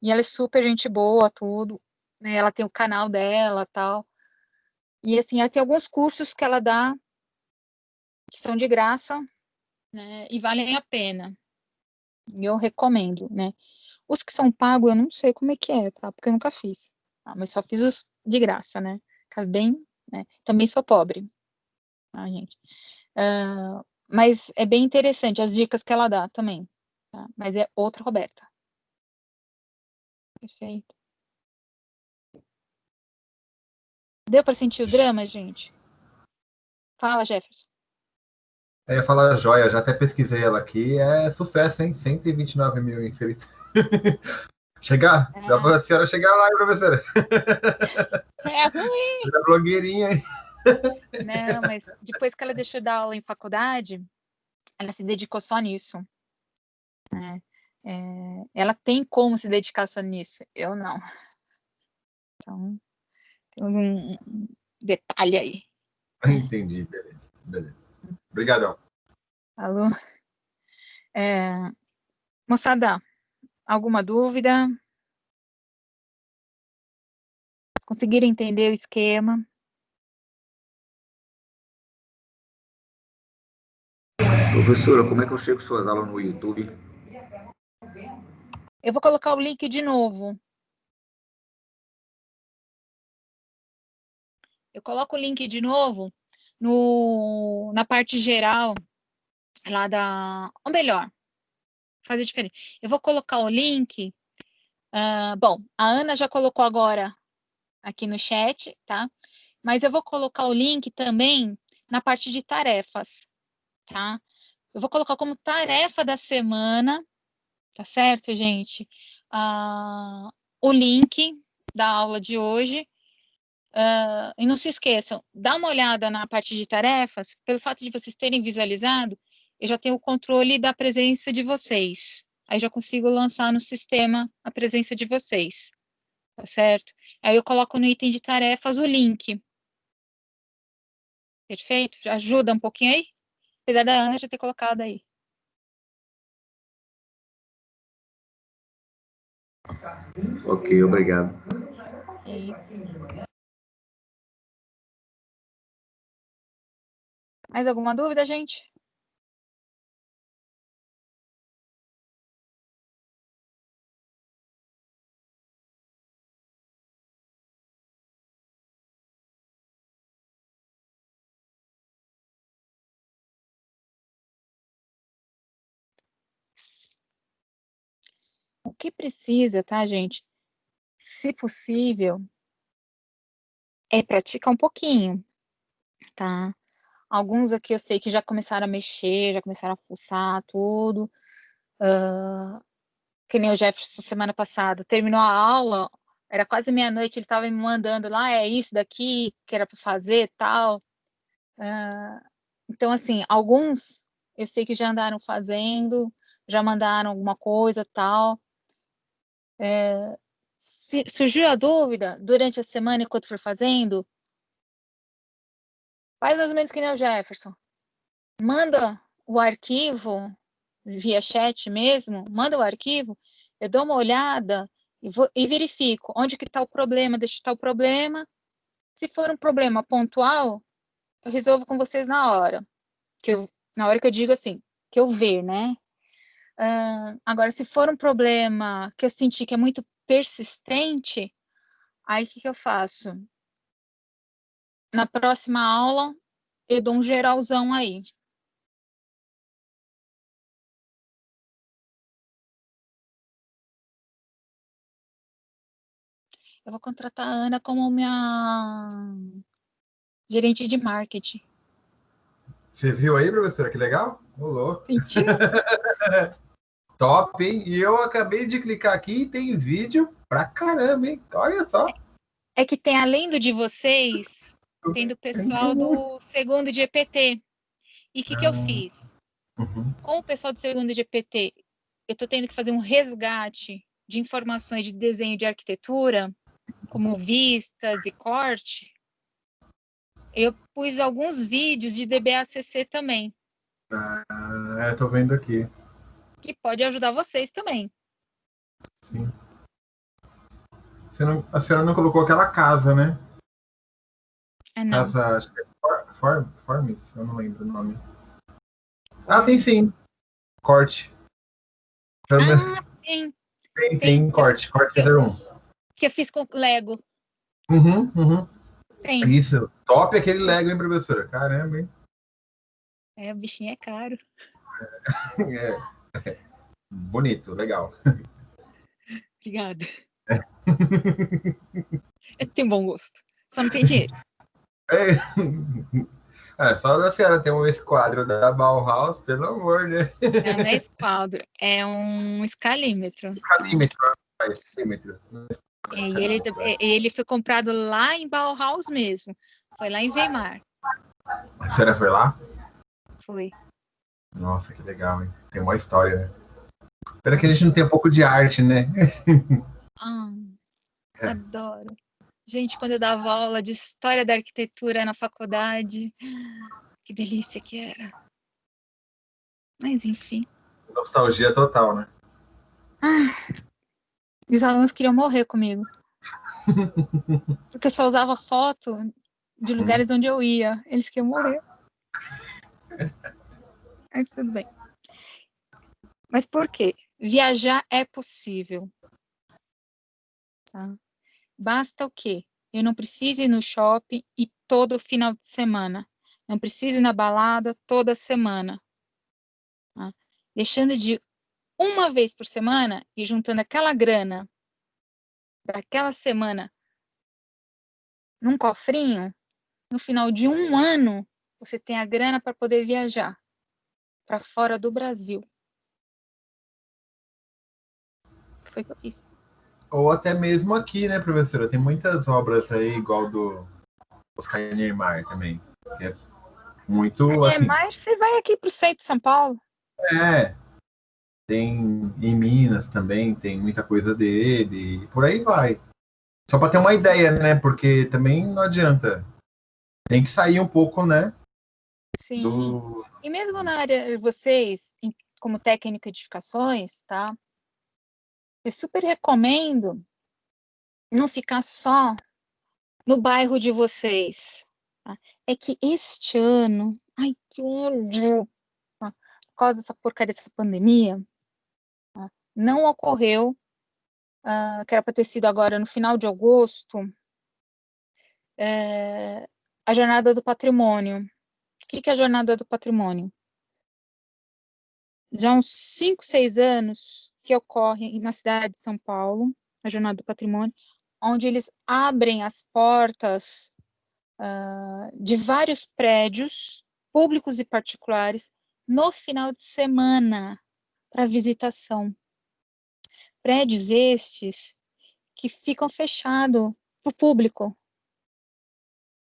E ela é super gente boa, tudo, né? Ela tem o canal dela, tal. E assim, ela tem alguns cursos que ela dá que são de graça, né? E valem a pena. E eu recomendo, né? Os que são pagos, eu não sei como é que é, tá? Porque eu nunca fiz. Tá? Mas só fiz os de graça, né? Bem, né? Também sou pobre, tá, gente? Mas é bem interessante as dicas que ela dá também. Tá? Mas é outra Roberta. Perfeito. Deu para sentir o drama, gente? Fala, Jefferson. Eu ia falar joia, já até pesquisei ela aqui. É sucesso, hein? 129 mil inscritos. Chegar? Dá pra senhora chegar lá, professora. É ruim. Ela é blogueirinha, hein? Não, mas depois que ela deixou de dar aula em faculdade, ela se dedicou só nisso. Né? Ela tem como se dedicar só nisso. Eu não. Então, temos um detalhe aí. Entendi, beleza. Obrigadão. Alô? Moçada, alguma dúvida? Conseguiram entender o esquema? Professora, como é que eu chego suas aulas no YouTube? Eu vou colocar o link de novo. Eu coloco o link de novo na parte geral lá da... Ou melhor, fazer diferente. Eu vou colocar o link... bom, a Ana já colocou agora aqui no chat, tá? Mas eu vou colocar o link também na parte de tarefas, tá? Eu vou colocar como tarefa da semana, tá certo, gente? O link da aula de hoje. E não se esqueçam, dá uma olhada na parte de tarefas, pelo fato de vocês terem visualizado, eu já tenho o controle da presença de vocês. Aí já consigo lançar no sistema a presença de vocês, tá certo? Aí eu coloco no item de tarefas o link. Perfeito? Já ajuda um pouquinho aí? Apesar da Ana já ter colocado aí. Ok, obrigado. É isso. Mais alguma dúvida, gente? O que precisa, tá, gente? Se possível, é praticar um pouquinho, tá? Alguns aqui eu sei que já começaram a mexer, já começaram a fuçar tudo. Que nem o Jefferson semana passada. Terminou a aula, era quase meia-noite, ele estava me mandando lá, é isso daqui que era para fazer, tal. Então, assim, alguns eu sei que já andaram fazendo, já mandaram alguma coisa, tal. Se surgiu a dúvida durante a semana, enquanto for fazendo, faz mais ou menos que nem o Jefferson. Manda o arquivo via chat mesmo, manda o arquivo, eu dou uma olhada e verifico onde que está o problema, deixa estar o problema. Se for um problema pontual, eu resolvo com vocês na hora. Na hora que eu digo assim, que eu ver, né? Agora, se for um problema que eu senti que é muito persistente, aí o que eu faço? Na próxima aula, eu dou um geralzão aí. Eu vou contratar a Ana como minha gerente de marketing. Você viu aí, professora? Que legal? Ô, louco. Sentiu? Top, hein? E eu acabei de clicar aqui e tem vídeo pra caramba, hein? Olha só. É que tem, além do de vocês, tem do pessoal do segundo de EPT. E o que eu fiz? Com o pessoal do segundo de EPT, eu estou tendo que fazer um resgate de informações de desenho de arquitetura, como vistas e corte. Eu pus alguns vídeos de DBACC também. Tô vendo aqui. Que pode ajudar vocês também. Sim. A senhora não colocou aquela casa, né? Não. Casa, acho que é Formes? Eu não lembro o nome. Ah, tem sim. Corte. Tem. Tem corte. Corte 01. Que eu fiz com Lego. Uhum. Tem. Isso. Top aquele Lego, hein, professora? Caramba, hein? O bichinho é caro. Bonito, legal. Obrigada. Eu tenho bom gosto. Só não tem dinheiro. Só da senhora ter esse quadro da Bauhaus, pelo amor, né? Não é esse quadro, é um escalímetro. Escalímetro. E ele foi comprado lá em Bauhaus mesmo. Foi lá em Weimar. A senhora foi lá? Foi. Nossa, que legal, hein? Tem uma história, né? Pena que a gente não tem um pouco de arte, né? Adoro. Gente, quando eu dava aula de História da Arquitetura na faculdade, que delícia que era. Mas, enfim. Nostalgia total, né? Os alunos queriam morrer comigo. Porque eu só usava foto de lugares onde eu ia. Eles queriam morrer. Mas tudo bem. Mas por quê? Viajar é possível. Tá? Basta o quê? Eu não preciso ir no shopping e todo final de semana. Não preciso ir na balada toda semana. Tá? Deixando de uma vez por semana e juntando aquela grana daquela semana num cofrinho, no final de um ano, você tem a grana para poder viajar para fora do Brasil. Foi o que eu fiz. Ou até mesmo aqui, né, professora? Tem muitas obras aí, igual do Oscar Niemeyer também. Que é muito, assim... Mas você vai aqui para o centro de São Paulo. Tem em Minas também, tem muita coisa dele, por aí vai. Só para ter uma ideia, né? Porque também não adianta. Tem que sair um pouco, né? Sim. E mesmo na área de vocês, como técnico de edificações, tá? Eu super recomendo não ficar só no bairro de vocês. Tá? É que este ano, ai, que ódio, tá? Por causa dessa porcaria dessa pandemia, tá? Não ocorreu, que era para ter sido agora no final de agosto, a Jornada do Patrimônio. O que é a Jornada do Patrimônio? Já há uns 5, 6 anos que ocorre na cidade de São Paulo, a Jornada do Patrimônio, onde eles abrem as portas de vários prédios, públicos e particulares, no final de semana, para visitação. Prédios estes que ficam fechados para o público,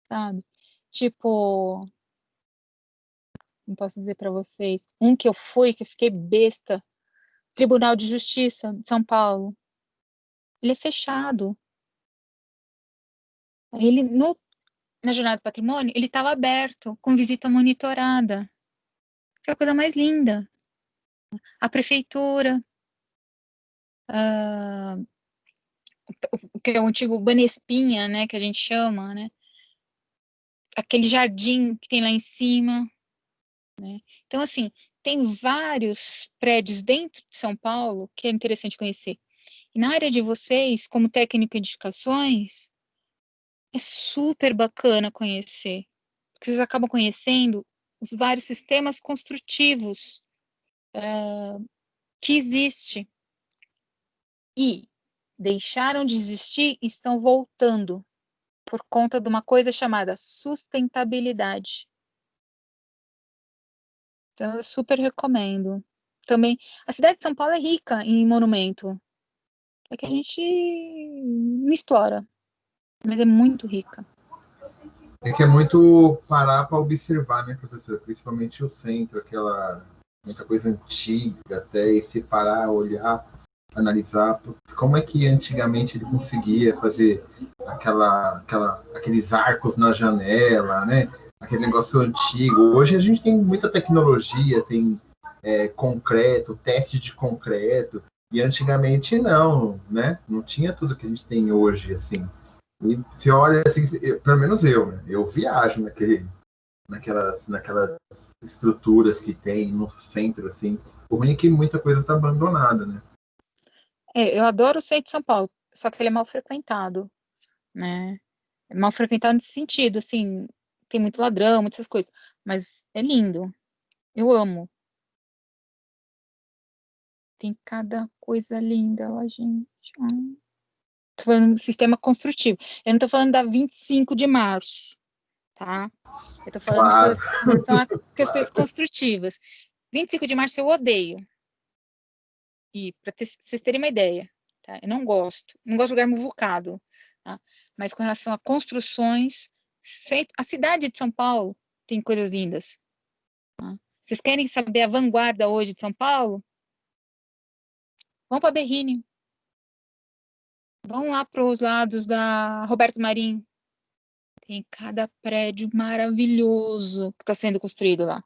sabe? Tipo, não posso dizer para vocês, um que eu fui, que eu fiquei besta, Tribunal de Justiça de São Paulo. Ele é fechado. Ele, na Jornada do Patrimônio, ele estava aberto, com visita monitorada. Foi a coisa mais linda. A prefeitura, o que é o antigo Banespinha, né, que a gente chama, né? Aquele jardim que tem lá em cima, né? Então, assim, tem vários prédios dentro de São Paulo que é interessante conhecer. E na área de vocês, como técnico em edificações, é super bacana conhecer, porque vocês acabam conhecendo os vários sistemas construtivos que existem e deixaram de existir e estão voltando por conta de uma coisa chamada sustentabilidade. Então, eu super recomendo. Também, a cidade de São Paulo é rica em monumento. É que a gente não explora, mas é muito rica. É que é muito parar para observar, né, professor? Principalmente o centro, aquela muita coisa antiga, até e se parar, olhar, analisar como é que antigamente ele conseguia fazer aqueles arcos na janela, né? Aquele negócio antigo. Hoje a gente tem muita tecnologia, tem concreto, teste de concreto. E antigamente não, né? Não tinha tudo que a gente tem hoje, assim. E você olha assim, pelo menos eu, né? Eu viajo naquelas estruturas que tem no centro, assim. O ruim é que muita coisa está abandonada, né? Eu adoro o centro de São Paulo, só que ele é mal frequentado, né? É mal frequentado nesse sentido, assim, tem muito ladrão, muitas coisas, mas é lindo. Eu amo. Tem cada coisa linda lá, gente. Tô falando do sistema construtivo. Eu não tô falando da 25 de março, tá? Eu tô falando Claro. em relação a questões construtivas. 25 de março eu odeio. E para vocês terem uma ideia, tá? Eu não gosto de lugar muvucado, tá? Mas com relação a construções, a cidade de São Paulo tem coisas lindas. Tá? Vocês querem saber a vanguarda hoje de São Paulo? Vão para Berrini. Vão lá para os lados da Roberto Marinho. Tem cada prédio maravilhoso que está sendo construído lá.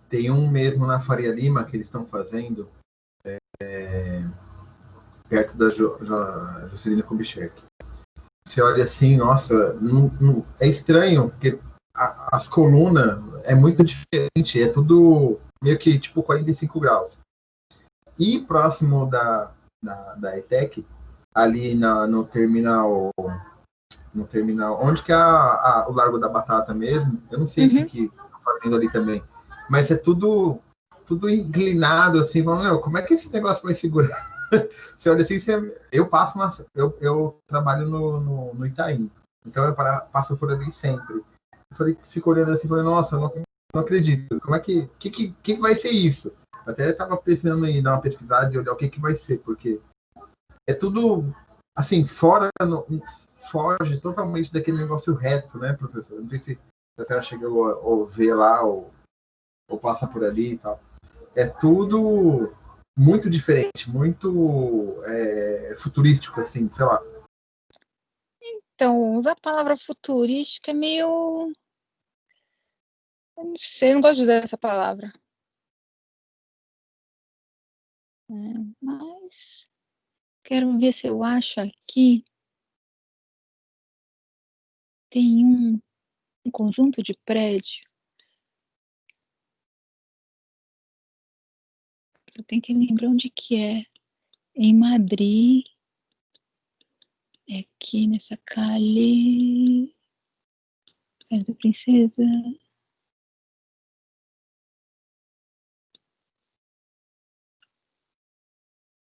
Tem um mesmo na Faria Lima que eles estão fazendo perto da Juscelino Kubitschek. Você olha assim, nossa, é estranho, porque as colunas é muito diferente, é tudo meio que tipo 45 graus. E próximo da ETEC, ali no terminal, onde que é o Largo da Batata mesmo, eu não sei o que tá fazendo ali também, mas é tudo inclinado, assim, falando, como é que esse negócio vai segurar? Você olha assim, eu trabalho no Itaim, então eu passo por ali sempre. Eu falei, fico olhando assim, falei, nossa, não acredito, como é que vai ser isso? Eu até estava pensando em dar uma pesquisada e olhar o que vai ser, porque é tudo, assim, foge totalmente daquele negócio reto, né, professor? Não sei se a senhora chegou a ver lá ou passa por ali e tal. É tudo muito diferente, muito futurístico, assim, sei lá. Então, usar a palavra futurística é meio... Eu não sei, eu não gosto de usar essa palavra. Mas quero ver se eu acho aqui. Tem um conjunto de prédio. Eu tenho que lembrar onde que é. Em Madrid. É aqui nessa Cali. Casa da Princesa.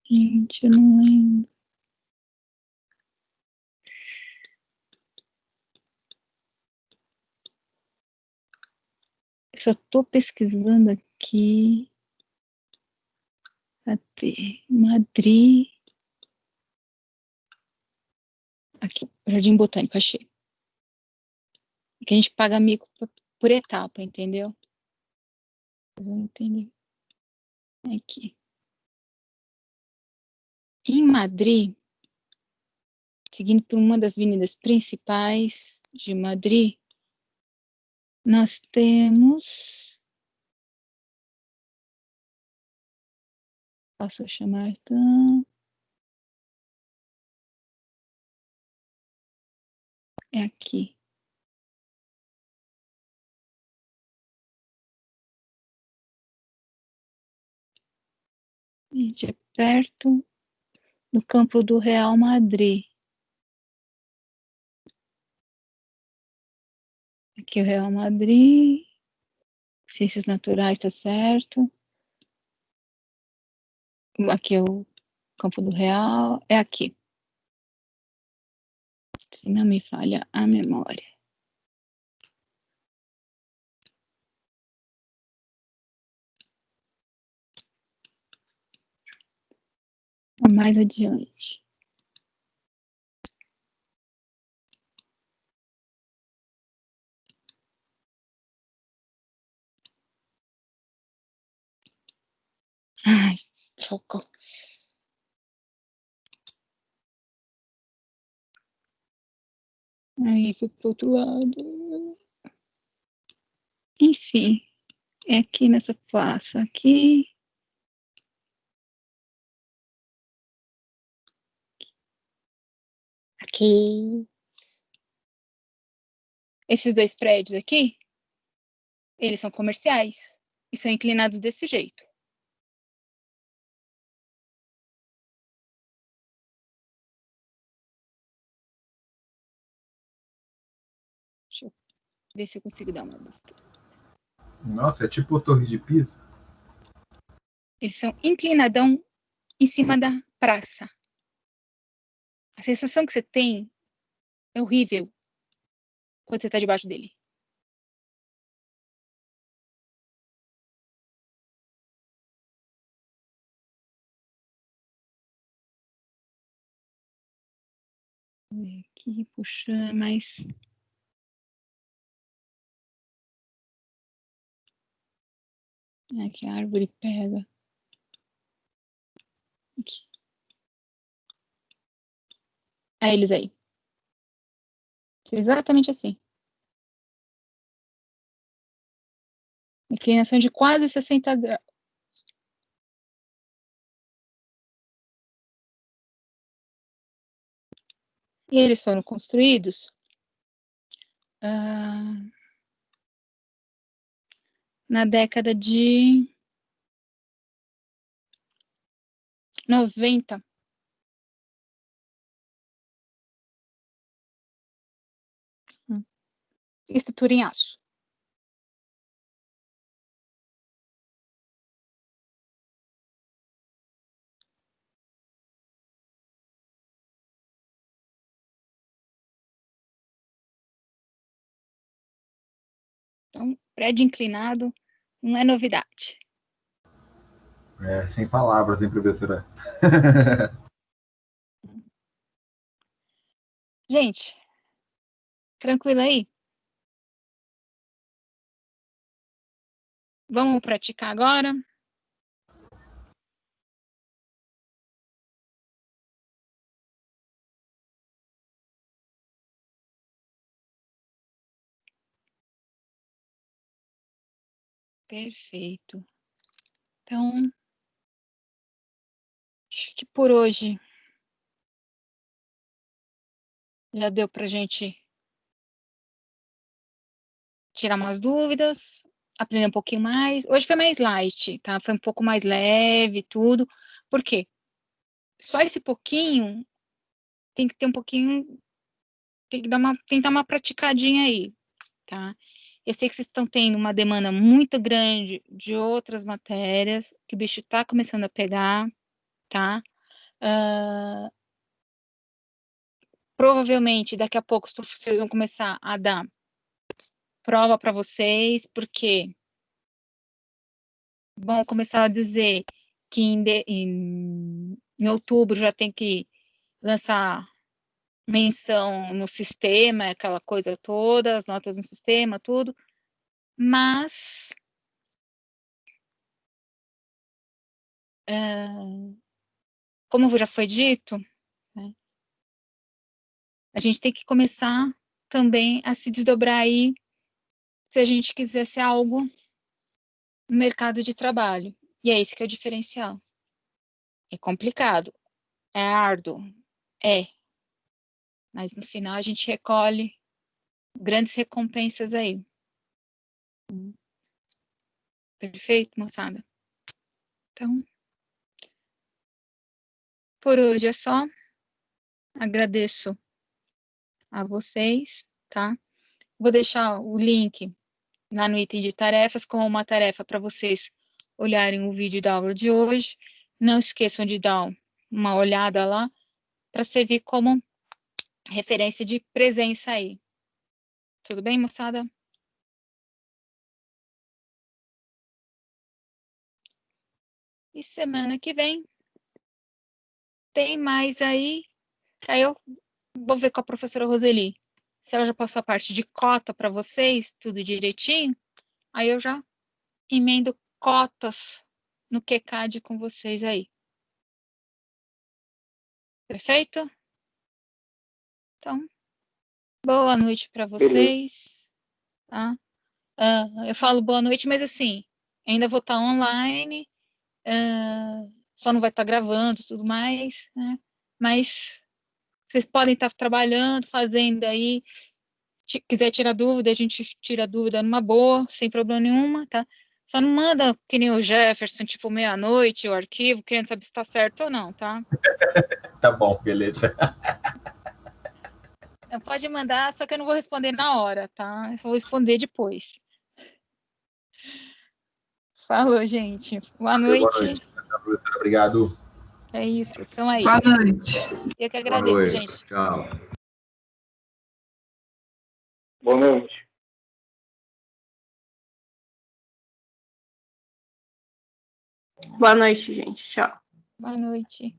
Gente, eu não lembro. Eu só tô pesquisando aqui. Cadê? Madrid. Aqui, Jardim Botânico, achei. Que a gente paga mico por etapa, entendeu? Vocês vão entender. Aqui. Em Madrid, seguindo por uma das avenidas principais de Madrid, nós temos... Posso chamar... É aqui. Gente, é perto do campo do Real Madrid. Aqui é o Real Madrid. Ciências Naturais, tá certo. Aqui é o campo do Real. É aqui. Se não me falha a memória. Mais adiante. Ai, troca. Aí fui pro outro lado. Enfim. É aqui nessa face aqui. Aqui. Esses dois prédios aqui, eles são comerciais e são inclinados desse jeito. Deixa eu ver se eu consigo dar uma vista. Nossa, é tipo Torre de Pisa. Eles são inclinadão em cima da praça. A sensação que você tem é horrível quando você está debaixo dele. Aqui, puxando, mas... Aqui a árvore pega. Aqui. Eles aí. Exatamente assim. Inclinação de quase 60 graus. E eles foram construídos na década de 90. Estrutura em aço. Então, prédio inclinado não é novidade. É, sem palavras, hein, professora? Gente, tranquilo aí? Vamos praticar agora? Perfeito. Então, acho que por hoje já deu para a gente tirar umas dúvidas, aprender um pouquinho mais. Hoje foi mais light, tá? Foi um pouco mais leve, tudo. Por quê? Só esse pouquinho tem que ter um pouquinho, tem que tentar uma praticadinha aí, tá? Eu sei que vocês estão tendo uma demanda muito grande de outras matérias, que o bicho está começando a pegar, tá? Provavelmente, daqui a pouco, os professores vão começar a dar prova para vocês, porque vão começar a dizer que em outubro já tem que lançar menção no sistema, aquela coisa toda, as notas no sistema, tudo, mas como já foi dito, né, a gente tem que começar também a se desdobrar aí, se a gente quiser ser algo no mercado de trabalho, e é esse que é o diferencial. É complicado, é árduo, mas no final a gente recolhe grandes recompensas aí. Perfeito, moçada? Então, por hoje é só. Agradeço a vocês, tá? Vou deixar o link lá no item de tarefas com uma tarefa para vocês olharem o vídeo da aula de hoje. Não esqueçam de dar uma olhada lá para servir como referência de presença aí. Tudo bem, moçada? E semana que vem tem mais aí. Aí eu vou ver com a professora Roseli se ela já passou a parte de cota para vocês, tudo direitinho. Aí eu já emendo cotas no QCAD com vocês aí. Perfeito? Então, boa noite para vocês. Tá? Eu falo boa noite, mas assim, Ainda vou estar online, só não vai estar gravando e tudo mais, né? Mas vocês podem estar trabalhando, fazendo aí. Se quiser tirar dúvida, a gente tira dúvida numa boa, sem problema nenhuma, tá? Só não manda que nem o Jefferson, tipo, meia-noite, o arquivo, querendo saber se está certo ou não, tá? Tá bom, beleza. Pode mandar, só que eu não vou responder na hora, tá? Eu só vou responder depois. Falou, gente. Boa noite. Boa noite. Professora, obrigado. É isso, estão aí. Boa noite. Eu que Boa agradeço, noite. gente. Tchau. Boa noite. Boa noite, gente. Tchau. Boa noite.